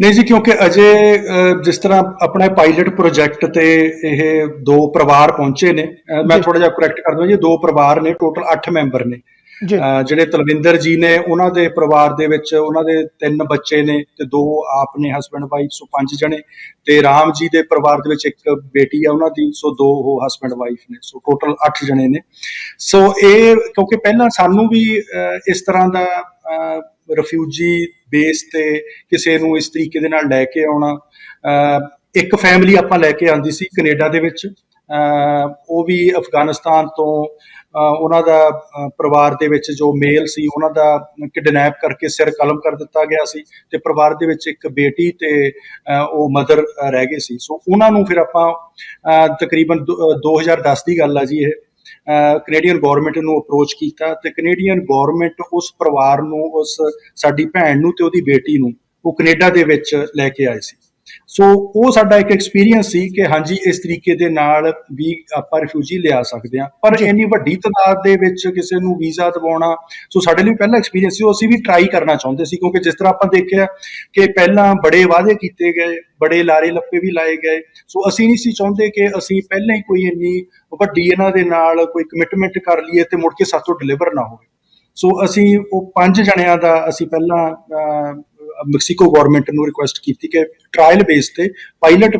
ਨਹੀਂ ਜੀ, ਕਿਉਂਕਿ ਅਜੇ ਜਿਸ ਤਰ੍ਹਾਂ ਆਪਣਾ ਪਾਇਲਟ ਪ੍ਰੋਜੈਕਟ ਤੇ ਇਹ 2 ਪਰਿਵਾਰ ਪਹੁੰਚੇ ਨੇ, ਮੈਂ ਥੋੜਾ ਜਿਹਾ ਕਰੈਕਟ ਕਰ ਦਵਾਂ ਜੀ, 2 ਪਰਿਵਾਰ ਨੇ, ਟੋਟਲ 8 ਮੈਂਬਰ ਨੇ। ਜਿਹੜੇ ਤਲਵਿੰਦਰ ਜੀ ਨੇ, ਉਹਨਾਂ ਦੇ ਪਰਿਵਾਰ ਦੇ ਵਿੱਚ ਉਹਨਾਂ ਦੇ 3 ਬੱਚੇ ਨੇ ਤੇ 2 ਆਪ ਨੇ, ਹਸਬੈਂਡ ਵਾਈਫ, ਸੋ 5 ਜਣੇ। ਤੇ ਰਾਮ ਜੀ ਦੇ ਪਰਿਵਾਰ ਦੇ ਵਿੱਚ 1 ਬੇਟੀ ਆ ਉਹਨਾਂ ਦੀ, ਸੋ 2 ਉਹ ਹਸਬੈਂਡ ਵਾਈਫ ਨੇ, ਸੋ ਟੋਟਲ 8 ਜਣੇ ਨੇ। ਸੋ ਇਹ ਕਿਉਂਕਿ ਪਹਿਲਾਂ ਸਾਨੂੰ ਵੀ ਇਸ ਤਰ੍ਹਾਂ ਦਾ ਰਿਫਿਊਜੀ ਬੇਸ ਤੇ ਕਿਸੇ ਨੂੰ ਇਸ ਤਰੀਕੇ ਦੇ ਨਾਲ ਲੈ ਕੇ ਆਉਣਾ, ਇੱਕ ਫੈਮਿਲੀ ਆਪਾਂ ਲੈ ਕੇ ਆਂਦੀ ਸੀ ਕੈਨੇਡਾ ਦੇ ਵਿੱਚ, ਉਹ ਵੀ ਅਫਗਾਨਿਸਤਾਨ ਤੋਂ, ਉਹਨਾਂ ਦਾ ਪਰਿਵਾਰ ਦੇ ਵਿੱਚ ਜੋ ਮੇਲ ਸੀ ਉਹਨਾਂ ਦਾ ਕਿਡਨੈਪ ਕਰਕੇ ਸਿਰ ਕਲਮ ਕਰ ਦਿੱਤਾ ਗਿਆ ਸੀ, ਤੇ ਪਰਿਵਾਰ ਦੇ ਵਿੱਚ 1 ਬੇਟੀ ਤੇ ਉਹ ਮਦਰ ਰਹਿ ਗਏ ਸੀ। ਸੋ ਉਹਨਾਂ ਨੂੰ ਫਿਰ ਆਪਾਂ ਤਕਰੀਬਨ 2010 ਦੀ ਗੱਲ ਆ ਜੀ, ਇਹ ਕੈਨੇਡੀਅਨ ਗੌਰਮੈਂਟ ਨੂੰ ਅਪਰੋਚ ਕੀਤਾ, ਤੇ ਕੈਨੇਡੀਅਨ ਗੌਰਮੈਂਟ ਉਸ ਪਰਿਵਾਰ ਨੂੰ, ਉਸ ਸਾਡੀ ਭੈਣ ਨੂੰ ਤੇ ਉਹਦੀ ਬੇਟੀ ਨੂੰ ਉਹ ਕੈਨੇਡਾ ਦੇ ਵਿੱਚ ਲੈ ਕੇ ਆਏ ਸੀ। ਸੋ ਉਹ ਸਾਡਾ ਇੱਕ ਐਕਸਪੀਰੀਅੰਸ ਸੀ ਕਿ ਹਾਂਜੀ ਇਸ ਤਰੀਕੇ ਦੇ ਨਾਲ ਵੀ ਆਪਾਂ ਰਿਫਿਊਜੀ ਲਿਆ ਸਕਦੇ ਹਾਂ, ਪਰ ਇੰਨੀ ਵੱਡੀ ਤਾਦਾਦ ਦੇ ਵਿੱਚ ਕਿਸੇ ਨੂੰ ਵੀਜ਼ਾ ਦਿਵਾਉਣਾ, ਸੋ ਸਾਡੇ ਲਈ ਪਹਿਲਾ ਐਕਸਪੀਰੀਅੰਸ ਸੀ। ਉਹ ਅਸੀਂ ਵੀ ਟਰਾਈ ਕਰਨਾ ਚਾਹੁੰਦੇ ਸੀ, ਕਿਉਂਕਿ ਜਿਸ ਤਰ੍ਹਾਂ ਆਪਾਂ ਦੇਖਿਆ ਕਿ ਪਹਿਲਾਂ ਬੜੇ ਵਾਅਦੇ ਕੀਤੇ ਗਏ, ਬੜੇ ਲਾਰੇ ਲੱਪੇ ਵੀ ਲਾਏ ਗਏ, ਸੋ ਅਸੀਂ ਨਹੀਂ ਸੀ ਚਾਹੁੰਦੇ ਕਿ ਅਸੀਂ ਪਹਿਲਾਂ ਹੀ ਕੋਈ ਇੰਨੀ ਵੱਡੀ ਇਹਨਾਂ ਦੇ ਨਾਲ ਕੋਈ ਕਮਿਟਮੈਂਟ ਕਰ ਲਈਏ ਤੇ ਮੁੜ ਕੇ ਸਾਥੋਂ ਡਿਲੀਵਰ ਨਾ ਹੋਵੇ। ਸੋ ਅਸੀਂ ਉਹ 5 ਜਣਿਆਂ ਦਾ ਅਸੀਂ ਪਹਿਲਾਂ ਮੈਕਸੀਕੋ ਗਵਰਨਮੈਂਟ ਨੂੰ ਰਿਕੁਐਸਟ ਕੀਤੀ ਕਿ ਟਰਾਇਲ ਬੇਸ ਤੇ ਪਾਇਲਟ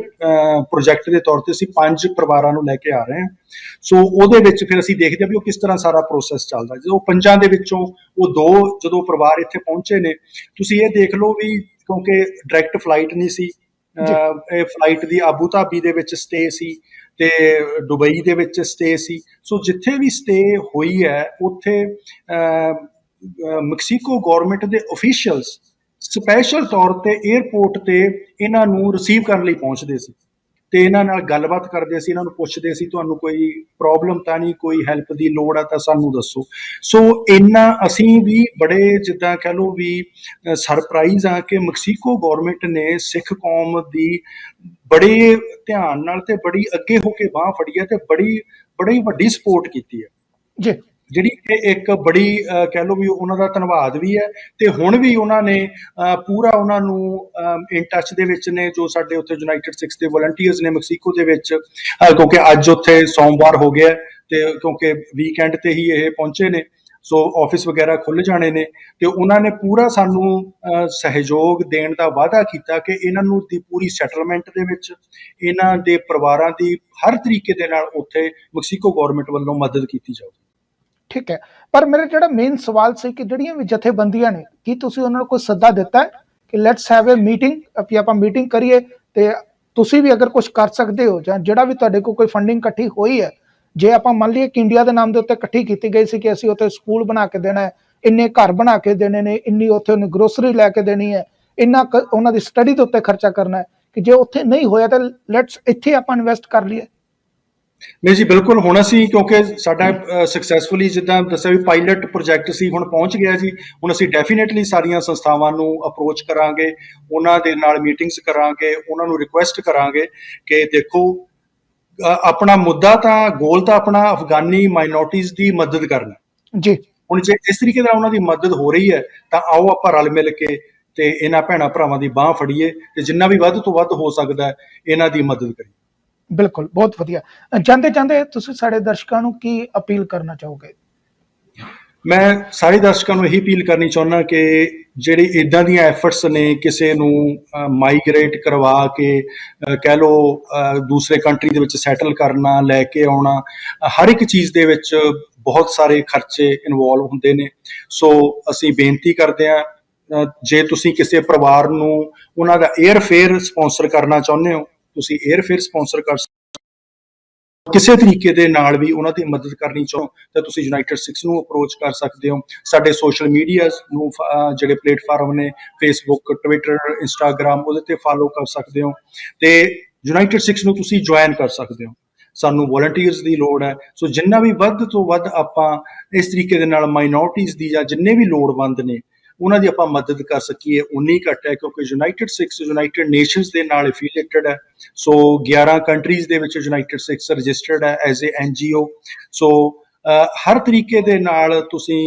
ਪ੍ਰੋਜੈਕਟ ਦੇ ਤੌਰ ਤੇ ਅਸੀਂ 5 ਪਰਿਵਾਰਾਂ ਨੂੰ ਲੈ ਕੇ ਆ ਰਹੇ ਹਾਂ। ਸੋ ਉਹਦੇ ਵਿੱਚ ਫਿਰ ਅਸੀਂ ਦੇਖਦੇ ਹਾਂ ਵੀ ਉਹ ਕਿਸ ਤਰ੍ਹਾਂ ਸਾਰਾ ਪ੍ਰੋਸੈਸ ਚੱਲਦਾ। ਜਦੋਂ 5 ਦੇ ਵਿੱਚੋਂ ਉਹ 2 ਜਦੋਂ ਪਰਿਵਾਰ ਇੱਥੇ ਪਹੁੰਚੇ ਨੇ, ਤੁਸੀਂ ਇਹ ਦੇਖ ਲਓ ਵੀ ਕਿਉਂਕਿ ਡਾਇਰੈਕਟ ਫਲਾਈਟ ਨਹੀਂ ਸੀ, ਇਹ ਫਲਾਈਟ ਦੀ ਆਬੂ ਧਾਬੀ ਦੇ ਵਿੱਚ ਸਟੇ ਸੀ, ਤੇ ਦੁਬਈ ਦੇ ਵਿੱਚ ਸਟੇ ਸੀ। ਸੋ ਜਿੱਥੇ ਵੀ ਸਟੇ ਹੋਈ ਹੈ ਉੱਥੇ ਮੈਕਸੀਕੋ ਗਵਰਨਮੈਂਟ ਦੇ ਅਫੀਸ਼ੀਅਲਸ ਸਪੈਸ਼ਲ ਤੌਰ ਤੇ 에ਅਰਪੋਰਟ ਤੇ ਇਹਨਾਂ ਨੂੰ ਰਿਸੀਵ ਕਰਨ ਲਈ ਪਹੁੰਚਦੇ ਸੀ ਤੇ ਇਹਨਾਂ ਨਾਲ ਗੱਲਬਾਤ ਕਰਦੇ ਸੀ, ਇਹਨਾਂ ਨੂੰ ਪੁੱਛਦੇ ਸੀ ਤੁਹਾਨੂੰ ਕੋਈ ਪ੍ਰੋਬਲਮ ਤਾਂ ਨਹੀਂ, ਕੋਈ ਹੈਲਪ ਦੀ ਲੋੜ ਆ ਤਾਂ ਸਾਨੂੰ ਦੱਸੋ। ਸੋ ਇੰਨਾ ਅਸੀਂ ਵੀ ਬੜੇ ਜਿੱਦਾਂ ਕਹਿ ਲਓ ਵੀ ਸਰਪ੍ਰਾਈਜ਼ ਆ ਕਿ ਮੈਕਸੀਕੋ ਗਵਰਨਮੈਂਟ ਨੇ ਸਿੱਖ ਕੌਮ ਦੀ ਬੜੇ ਧਿਆਨ ਨਾਲ ਤੇ ਬੜੀ ਅੱਗੇ ਹੋ ਕੇ ਬਾਂਹ ਫੜੀ ਹੈ ਤੇ ਬੜੀ ਵੱਡੀ ਸਪੋਰਟ ਕੀਤੀ ਹੈ ਜੀ, ਜਿਹੜੀ ਕਿ ਇੱਕ ਬੜੀ ਕਹਿ ਲਓ ਵੀ ਉਹਨਾਂ ਦਾ ਧੰਨਵਾਦ ਵੀ ਹੈ। ਤੇ ਹੁਣ ਵੀ ਉਹਨਾਂ ਨੇ ਪੂਰਾ ਉਹਨਾਂ ਨੂੰ ਇਨ ਟੱਚ ਦੇ ਵਿੱਚ ਨੇ ਜੋ ਸਾਡੇ ਉੱਥੇ ਯੂਨਾਈਟਿਡ ਸਿਕਸ ਦੇ ਵਲੰਟੀਅਰਸ ਨੇ ਮੈਕਸੀਕੋ ਦੇ ਵਿੱਚ, ਕਿਉਂਕਿ ਅੱਜ ਉੱਥੇ ਸੋਮਵਾਰ ਹੋ ਗਿਆ ਤੇ ਕਿਉਂਕਿ ਵੀਕਐਂਡ ਤੇ ਹੀ ਇਹ ਪਹੁੰਚੇ ਨੇ, ਸੋ ਆਫਿਸ ਵਗੈਰਾ ਖੁੱਲ ਜਾਣੇ ਨੇ ਤੇ ਉਹਨਾਂ ਨੇ ਪੂਰਾ ਸਾਨੂੰ ਸਹਿਯੋਗ ਦੇਣ ਦਾ ਵਾਅਦਾ ਕੀਤਾ ਕਿ ਇਹਨਾਂ ਨੂੰ ਦੀ ਪੂਰੀ ਸੈਟਲਮੈਂਟ ਦੇ ਵਿੱਚ ਇਹਨਾਂ ਦੇ ਪਰਿਵਾਰਾਂ ਦੀ ਹਰ ਤਰੀਕੇ ਦੇ ਨਾਲ ਉੱਥੇ ਮੈਕਸੀਕੋ ਗਵਰਨਮੈਂਟ ਵੱਲੋਂ ਮਦਦ ਕੀਤੀ ਜਾਊਗੀ। ਠੀਕ ਹੈ। ਪਰ ਮੇਰਾ ਜਿਹੜਾ ਮੇਨ ਸਵਾਲ ਸੀ ਕਿ ਜਿਹੜੀਆਂ ਵੀ ਜਥੇਬੰਦੀਆਂ ਨੇ, ਕੀ ਤੁਸੀਂ ਉਹਨਾਂ ਨੂੰ ਕੋਈ ਸੱਦਾ ਦਿੱਤਾ ਹੈ ਕਿ ਲੈਟਸ ਹੈਵ ਅ ਮੀਟਿੰਗ, ਆਪਾਂ ਮੀਟਿੰਗ ਕਰੀਏ ਤੇ ਤੁਸੀਂ ਵੀ ਅਗਰ ਕੁਝ ਕਰ ਸਕਦੇ ਹੋ ਜਾਂ ਜਿਹੜਾ ਵੀ ਤੁਹਾਡੇ ਕੋਲ ਕੋਈ ਫੰਡਿੰਗ ਇਕੱਠੀ ਹੋਈ ਹੈ, ਜੇ ਆਪਾਂ ਮੰਨ ਲਈਏ ਕਿ ਇੰਡੀਆ ਦੇ ਨਾਮ ਦੇ ਉੱਤੇ ਇਕੱਠੀ ਕੀਤੀ ਗਈ ਸੀ ਕਿ ਅਸੀਂ ਉੱਥੇ ਸਕੂਲ ਬਣਾ ਕੇ ਦੇਣਾ ਹੈ, ਇੰਨੇ ਘਰ ਬਣਾ ਕੇ ਦੇਣੇ ਨੇ, ਇੰਨੀ ਉੱਥੇ ਉਹਨੇ ਗਰੋਸਰੀ ਲੈ ਕੇ ਦੇਣੀ ਹੈ, ਇੰਨਾ ਉਹਨਾਂ ਦੀ ਸਟੱਡੀ ਦੇ ਉੱਤੇ ਖਰਚਾ ਕਰਨਾ ਹੈ, ਕਿ ਜੇ ਉੱਥੇ ਨਹੀਂ ਹੋਇਆ ਤਾਂ ਲੈਟਸ ਇੱਥੇ ਆਪਾਂ ਇਨਵੈਸਟ ਕਰ ਲਈਏ। ਨਹੀਂ ਜੀ, ਬਿਲਕੁਲ। ਹੁਣ ਅਸੀਂ ਕਿਉਂਕਿ ਸਾਡਾ ਸਕਸੈਸਫੁਲੀ ਜਿੱਦਾਂ ਦੱਸਿਆ ਵੀ ਪਾਇਲਟ ਪ੍ਰੋਜੈਕਟ ਸੀ, ਹੁਣ ਪਹੁੰਚ ਗਿਆ ਜੀ। ਹੁਣ ਅਸੀਂ ਡੈਫੀਨੇਟਲੀ ਸਾਰੀਆਂ ਸੰਸਥਾਵਾਂ ਨੂੰ ਅਪਰੋਚ ਕਰਾਂਗੇ, ਉਹਨਾਂ ਦੇ ਨਾਲ ਮੀਟਿੰਗਸ ਕਰਾਂਗੇ, ਉਹਨਾਂ ਨੂੰ ਰਿਕੁਐਸਟ ਕਰਾਂਗੇ ਕਿ ਦੇਖੋ ਆਪਣਾ ਮੁੱਦਾ ਤਾਂ ਗੋਲ ਤਾਂ ਆਪਣਾ ਅਫਗਾਨੀ ਮਾਈਨੋਰਟੀਜ਼ ਦੀ ਮਦਦ ਕਰਨਾ ਜੀ। ਹੁਣ ਜੇ ਇਸ ਤਰੀਕੇ ਨਾਲ ਉਹਨਾਂ ਦੀ ਮਦਦ ਹੋ ਰਹੀ ਹੈ ਤਾਂ ਆਓ ਆਪਾਂ ਰਲ ਮਿਲ ਕੇ ਤੇ ਇਹਨਾਂ ਭੈਣਾਂ ਭਰਾਵਾਂ ਦੀ ਬਾਂਹ ਫੜੀਏ ਤੇ ਜਿੰਨਾ ਵੀ ਵੱਧ ਤੋਂ ਵੱਧ ਹੋ ਸਕਦਾ ਇਹਨਾਂ ਦੀ ਮਦਦ ਕਰੀਏ। ਬਿਲਕੁਲ, ਬਹੁਤ ਵਧੀਆ। ਜਾਂਦੇ ਜਾਂਦੇ ਤੁਸੀਂ ਸਾਡੇ ਦਰਸ਼ਕਾਂ ਨੂੰ ਕੀ ਅਪੀਲ ਕਰਨਾ ਚਾਹੋਗੇ? ਮੈਂ ਸਾਰੇ ਦਰਸ਼ਕਾਂ ਨੂੰ ਇਹੀ ਅਪੀਲ ਕਰਨੀ ਚਾਹੁੰਦਾ ਕਿ ਜਿਹੜੇ ਇਦਾਂ ਦੀਆਂ ਐਫਰਟਸ ਨੇ ਕਿਸੇ ਨੂੰ ਮਾਈਗ੍ਰੇਟ ਕਰਵਾ ਕੇ ਕਹਿ ਲਓ ਦੂਸਰੇ ਕੰਟਰੀ ਦੇ ਵਿੱਚ ਸੈਟਲ ਕਰਨਾ, ਲੈ ਕੇ ਆਉਣਾ, ਹਰ ਇੱਕ ਚੀਜ਼ ਦੇ ਵਿੱਚ ਬਹੁਤ ਸਾਰੇ ਖਰਚੇ ਇਨਵੋਲਵ ਹੁੰਦੇ ਨੇ। ਸੋ ਅਸੀਂ ਬੇਨਤੀ ਕਰਦੇ ਹਾਂ ਜੇ ਤੁਸੀਂ ਕਿਸੇ ਪਰਿਵਾਰ ਨੂੰ ਉਹਨਾਂ ਦਾ 에ਅਰ ਫੇਅਰ ਸਪਾਂਸਰ ਕਰਨਾ ਚਾਹੁੰਦੇ ਹੋ, ਤੁਸੀਂ 에ਅਰ ਫੇਅਰ ਸਪਾਂਸਰ ਕਰ ਕਿਸੇ ਤਰੀਕੇ ਦੇ ਨਾਲ ਵੀ ਉਹਨਾਂ ਦੀ ਮਦਦ ਕਰਨੀ ਚਾਹੋ ਤਾਂ ਤੁਸੀਂ ਯੂਨਾਈਟਿਡ ਸਿਕਸ ਨੂੰ ਅਪਰੋਚ ਕਰ ਸਕਦੇ ਹੋ। ਸਾਡੇ ਸੋਸ਼ਲ ਮੀਡੀਆਜ਼ ਨੂੰ ਜਿਹੜੇ ਪਲੇਟਫਾਰਮ ਨੇ ਫੇਸਬੁੱਕ, ਟਵਿੱਟਰ, ਇੰਸਟਾਗ੍ਰਾਮ, ਉਹਦੇ ਤੇ ਫਾਲੋ ਕਰ ਸਕਦੇ ਹੋ ਤੇ ਯੂਨਾਈਟਿਡ ਸਿਕਸ ਨੂੰ ਤੁਸੀਂ ਜੁਆਇਨ ਕਰ ਸਕਦੇ ਹੋ। ਸਾਨੂੰ ਵੋਲੰਟੀਅਰਸ ਦੀ ਲੋੜ ਹੈ। ਸੋ ਜਿੰਨਾ ਵੀ ਵੱਧ ਤੋਂ ਵੱਧ ਆਪਾਂ ਇਸ ਤਰੀਕੇ ਦੇ ਨਾਲ ਮਾਈਨੋਰਟੀਜ਼ ਦੀ ਜਾਂ ਜਿੰਨੇ ਵੀ ਲੋੜਵੰਦ ਨੇ ਉਹਨਾਂ ਦੀ ਆਪਾਂ ਮਦਦ ਕਰ ਸਕੀਏ ਉਨੀ ਘੱਟ ਹੈ, ਕਿਉਂਕਿ ਯੂਨਾਈਟਿਡ ਸਿਕਸ ਯੂਨਾਈਟਿਡ ਨੇਸ਼ਨਸ ਦੇ ਨਾਲ ਐਫੀਲੀਏਟਡ ਹੈ। ਸੋ 11 ਕੰਟਰੀਜ਼ ਦੇ ਵਿੱਚ ਯੂਨਾਈਟਿਡ ਸਿਕਸ ਰਜਿਸਟਰਡ ਹੈ ਐਜ਼ ਏ NGO। ਸੋ ਹਰ ਤਰੀਕੇ ਦੇ ਨਾਲ ਤੁਸੀਂ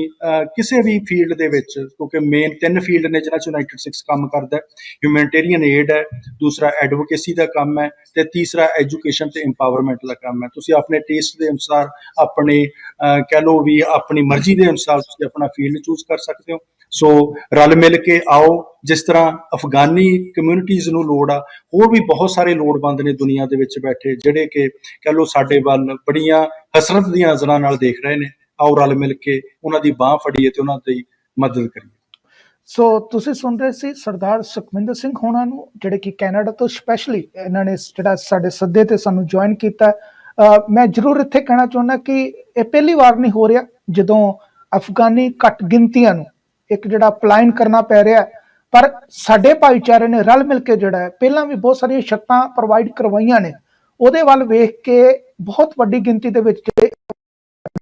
ਕਿਸੇ ਵੀ ਫੀਲਡ ਦੇ ਵਿੱਚ, ਕਿਉਂਕਿ ਮੇਨ 3 ਫੀਲਡ ਨੇ ਜਿਹਨਾਂ 'ਚ ਯੂਨਾਈਟਿਡ ਸਿਕਸ ਕੰਮ ਕਰਦਾ, ਹਿਊਮੈਨਿਟੇਰੀਅਨ ਏਡ ਹੈ, ਦੂਸਰਾ ਐਡਵੋਕੇਸੀ ਦਾ ਕੰਮ ਹੈ ਤੇ ਤੀਸਰਾ ਐਜੂਕੇਸ਼ਨ ਤੇ ਇੰਪਾਵਰਮੈਂਟ ਦਾ ਕੰਮ ਹੈ। ਤੁਸੀਂ ਆਪਣੇ ਟੇਸਟ ਦੇ ਅਨੁਸਾਰ, ਆਪਣੇ ਕਹਿ ਲਓ ਵੀ ਆਪਣੀ ਮਰਜ਼ੀ ਦੇ ਅਨੁਸਾਰ ਤੁਸੀਂ ਆਪਣਾ ਫੀਲਡ ਚੂਜ਼ ਕਰ ਸਕਦੇ ਹੋ। ਸੋ ਰਲ ਮਿਲ ਕੇ ਆਓ, ਜਿਸ ਤਰ੍ਹਾਂ ਅਫਗਾਨੀ ਕਮਿਊਨਿਟੀਜ਼ ਨੂੰ ਲੋੜ ਆ, ਹੋਰ ਵੀ ਬਹੁਤ ਸਾਰੇ ਲੋੜਵੰਦ ਨੇ ਦੁਨੀਆ ਦੇ ਵਿੱਚ ਬੈਠੇ ਜਿਹੜੇ ਕਿ ਕਹਿ ਲਓ ਸਾਡੇ ਵੱਲ ਬੜੀਆਂ ਹਸਰਤ ਦੀਆਂ ਨਜ਼ਰਾਂ ਨਾਲ ਦੇਖ ਰਹੇ ਨੇ। ਆਓ ਰਲ ਮਿਲ ਕੇ ਉਹਨਾਂ ਦੀ ਬਾਂਹ ਫੜੀਏ ਤੇ ਉਹਨਾਂ ਦੀ ਮਦਦ ਕਰੀਏ। ਸੋ ਤੁਸੀਂ ਸੁਣ ਰਹੇ ਸੀ ਸਰਦਾਰ ਸੁਖਵਿੰਦਰ ਸਿੰਘ ਹੋਣਾ ਨੂੰ, ਜਿਹੜੇ ਕਿ ਕੈਨੇਡਾ ਤੋਂ ਸਪੈਸ਼ਲੀ ਇਹਨਾਂ ਨੇ ਜਿਹੜਾ ਸਾਡੇ ਸੱਦੇ ਤੇ ਸਾਨੂੰ ਜੁਆਇਨ ਕੀਤਾ। ਮੈਂ ਜ਼ਰੂਰ ਇੱਥੇ ਕਹਿਣਾ ਚਾਹੁੰਦਾ ਕਿ ਇਹ ਪਹਿਲੀ ਵਾਰ ਨਹੀਂ ਹੋ ਰਿਹਾ ਜਦੋਂ ਅਫਗਾਨੀ ਘੱਟ ਗਿਣਤੀਆਂ ਨੂੰ ਇੱਕ ਜਿਹੜਾ ਪਲਾਇਨ ਕਰਨਾ ਪੈ ਰਿਹਾ, ਪਰ ਸਾਡੇ ਭਾਈਚਾਰੇ ਨੇ ਰਲ ਮਿਲ ਕੇ ਜਿਹੜਾ ਹੈ, ਪਹਿਲਾਂ ਵੀ ਬਹੁਤ ਸਾਰੀਆਂ ਛੱਤਾਂ ਪ੍ਰੋਵਾਈਡ ਕਰਵਾਈਆਂ ਨੇ, ਉਹਦੇ ਵੱਲ ਵੇਖ ਕੇ ਬਹੁਤ ਵੱਡੀ ਗਿਣਤੀ ਦੇ ਵਿੱਚ ਜਿਹੜੇ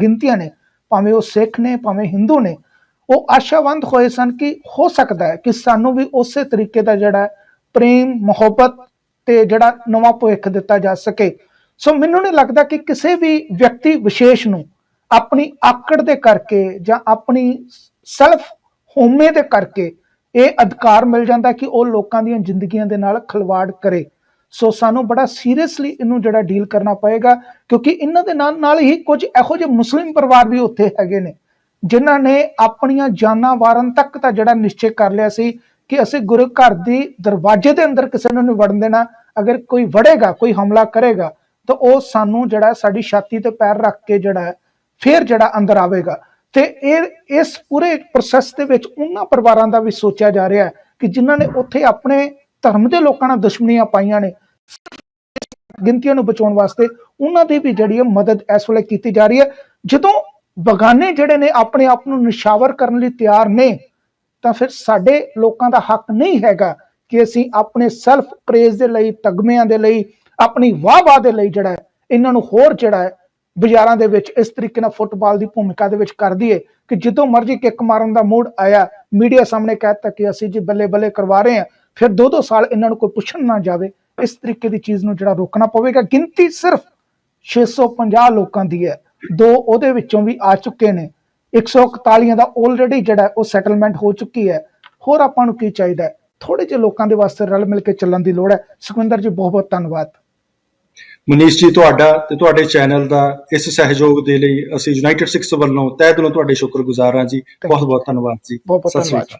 ਗਿਣਤੀਆਂ ਨੇ, ਭਾਵੇਂ ਉਹ ਸਿੱਖ ਨੇ ਭਾਵੇਂ ਹਿੰਦੂ ਨੇ, ਉਹ ਆਸ਼ਾਵੰਦ ਹੋਏ ਸਨ ਕਿ ਹੋ ਸਕਦਾ ਹੈ ਕਿ ਸਾਨੂੰ ਵੀ ਉਸੇ ਤਰੀਕੇ ਦਾ ਜਿਹੜਾ ਪ੍ਰੇਮ, ਮੁਹੱਬਤ ਤੇ ਜਿਹੜਾ ਨਵਾਂ ਭਵਿੱਖ ਦਿੱਤਾ ਜਾ ਸਕੇ। ਸੋ ਮੈਨੂੰ ਨਹੀਂ ਲੱਗਦਾ ਕਿ ਕਿਸੇ ਵੀ ਵਿਅਕਤੀ ਵਿਸ਼ੇਸ਼ ਨੂੰ ਆਪਣੀ ਆਕੜ ਦੇ ਕਰਕੇ ਜਾਂ ਆਪਣੀ ਸੈਲਫ ਹੋਮੇ ਦੇ ਕਰਕੇ ਇਹ ਅਧਿਕਾਰ ਮਿਲ ਜਾਂਦਾ ਕਿ ਉਹ ਲੋਕਾਂ ਦੀਆਂ ਜ਼ਿੰਦਗੀਆਂ ਦੇ ਨਾਲ ਖਿਲਵਾੜ ਕਰੇ। ਸੋ ਸਾਨੂੰ ਬੜਾ ਸੀਰੀਅਸਲੀ ਇਹਨੂੰ ਜਿਹੜਾ ਡੀਲ ਕਰਨਾ ਪਏਗਾ, ਕਿਉਂਕਿ ਇਹਨਾਂ ਦੇ ਨਾਲ ਹੀ ਕੁਝ ਇਹੋ ਜਿਹੇ ਮੁਸਲਿਮ ਪਰਿਵਾਰ ਵੀ ਉੱਥੇ ਹੈਗੇ ਨੇ ਜਿਨ੍ਹਾਂ ਨੇ ਆਪਣੀਆਂ ਜਾਨਾਂ ਵਾਰਨ ਤੱਕ ਤਾਂ ਜਿਹੜਾ ਨਿਸ਼ਚੈ ਕਰ ਲਿਆ ਸੀ ਕਿ ਅਸੀਂ ਗੁਰੂ ਘਰ ਦੀ ਦਰਵਾਜ਼ੇ ਦੇ ਅੰਦਰ ਕਿਸੇ ਨੂੰ ਨਹੀਂ ਵੜਨ ਦੇਣਾ। ਅਗਰ ਕੋਈ ਵੜੇਗਾ, ਕੋਈ ਹਮਲਾ ਕਰੇਗਾ ਤਾਂ ਉਹ ਸਾਨੂੰ ਜਿਹੜਾ ਸਾਡੀ ਛਾਤੀ ਤੇ ਪੈਰ ਰੱਖ ਕੇ ਜਿਹੜਾ ਫਿਰ ਜਿਹੜਾ ਅੰਦਰ ਆਵੇਗਾ। ਤੇ ਇਸ ਪੂਰੇ ਪ੍ਰੋਸੈਸ ਦੇ ਵਿੱਚ ਉਹਨਾਂ ਪਰਿਵਾਰਾਂ ਦਾ ਵੀ ਸੋਚਿਆ ਜਾ ਰਿਹਾ ਕਿ ਜਿਨ੍ਹਾਂ ਨੇ ਉੱਥੇ ਆਪਣੇ ਧਰਮ ਦੇ ਲੋਕਾਂ ਨਾਲ ਦੁਸ਼ਮਣੀਆਂ ਪਾਈਆਂ ਨੇ, ਗਿਣਤੀਆਂ ਨੂੰ ਬਚਾਉਣ ਵਾਸਤੇ ਉਹਨਾਂ ਦੀ ਵੀ ਜਿਹੜੀ ਹੈ ਮਦਦ ਇਸ ਵੇਲੇ ਕੀਤੀ ਜਾ ਰਹੀ ਹੈ। ਜਦੋਂ ਬਗਾਨੇ ਜਿਹੜੇ ਨੇ ਆਪਣੇ ਆਪ ਨੂੰ ਨਿਸ਼ਾਵਰ ਕਰਨ ਲਈ ਤਿਆਰ ਨੇ ਤਾਂ ਫਿਰ ਸਾਡੇ ਲੋਕਾਂ ਦਾ ਹੱਕ ਨਹੀਂ ਹੈਗਾ ਕਿ ਅਸੀਂ ਆਪਣੇ ਸੈਲਫ ਪ੍ਰੇਜ਼ ਦੇ ਲਈ, ਤਗਮਿਆਂ ਦੇ ਲਈ, ਆਪਣੀ ਵਾਹ-ਵਾਹ ਦੇ ਲਈ ਜਿਹੜਾ ਹੈ ਇਹਨਾਂ ਨੂੰ ਹੋਰ ਜਿਹੜਾ ਹੈ ਬਾਜ਼ਾਰਾਂ ਦੇ ਵਿੱਚ ਇਸ ਤਰੀਕੇ ਨਾਲ ਫੁੱਟਬਾਲ ਦੀ ਭੂਮਿਕਾ ਦੇ ਵਿੱਚ ਕਰ ਦਈਏ ਕਿ ਜਦੋਂ ਮਰਜ਼ੀ ਕਿੱਕ ਮਾਰਨ ਦਾ ਮੂਡ ਆਇਆ, ਮੀਡੀਆ ਸਾਹਮਣੇ ਕਹਿਤਾ ਕਿ ਅਸੀਂ ਜੀ ਬੱਲੇ ਬੱਲੇ ਕਰਵਾ ਰਹੇ ਹਾਂ, ਫਿਰ 2-2 ਸਾਲ ਇਹਨਾਂ ਨੂੰ ਕੋਈ ਪੁੱਛਣ ਨਾ ਜਾਵੇ। ਇਸ ਤਰੀਕੇ ਦੀ ਚੀਜ਼ ਨੂੰ ਜਿਹੜਾ ਰੋਕਣਾ ਪਵੇਗਾ। ਗਿਣਤੀ ਸਿਰਫ 650 ਲੋਕਾਂ ਦੀ ਹੈ, 2 ਉਹਦੇ ਵਿੱਚੋਂ ਵੀ ਆ ਚੁੱਕੇ ਨੇ, 141 ਦਾ ਆਲਰੇਡੀ ਜਿਹੜਾ ਉਹ ਸੈਟਲਮੈਂਟ ਹੋ ਚੁੱਕੀ ਹੈ। ਹੋਰ ਆਪਾਂ ਨੂੰ ਕੀ ਚਾਹੀਦਾ ਹੈ? ਥੋੜੇ ਜਿਹੇ ਲੋਕਾਂ ਦੇ ਵਾਸਤੇ ਰਲ ਮਿਲ ਕੇ ਚੱਲਣ ਦੀ ਲੋੜ ਹੈ। ਸੁਖਵਿੰਦਰ ਜੀ, ਬਹੁਤ ਬਹੁਤ ਧੰਨਵਾਦ। ਮਨੀਸ਼ ਜੀ, ਤੁਹਾਡਾ ਤੇ ਤੁਹਾਡੇ ਚੈਨਲ ਦਾ ਇਸ ਸਹਿਯੋਗ ਦੇ ਲਈ ਅਸੀਂ ਯੂਨਾਈਟਿਡ ਸਿੱਖਸ ਵੱਲੋਂ ਤਹਿ ਦਿਲੋਂ ਤੁਹਾਡੇ ਸ਼ੁਕਰਗੁਜ਼ਾਰ ਹਾਂ ਜੀ। ਬਹੁਤ ਬਹੁਤ ਧੰਨਵਾਦ ਜੀ। ਬਹੁਤ ਬਹੁਤ ਸਤਿ ਸ਼੍ਰੀ ਧੰਨਵਾਦ। ਅਕਾਲ।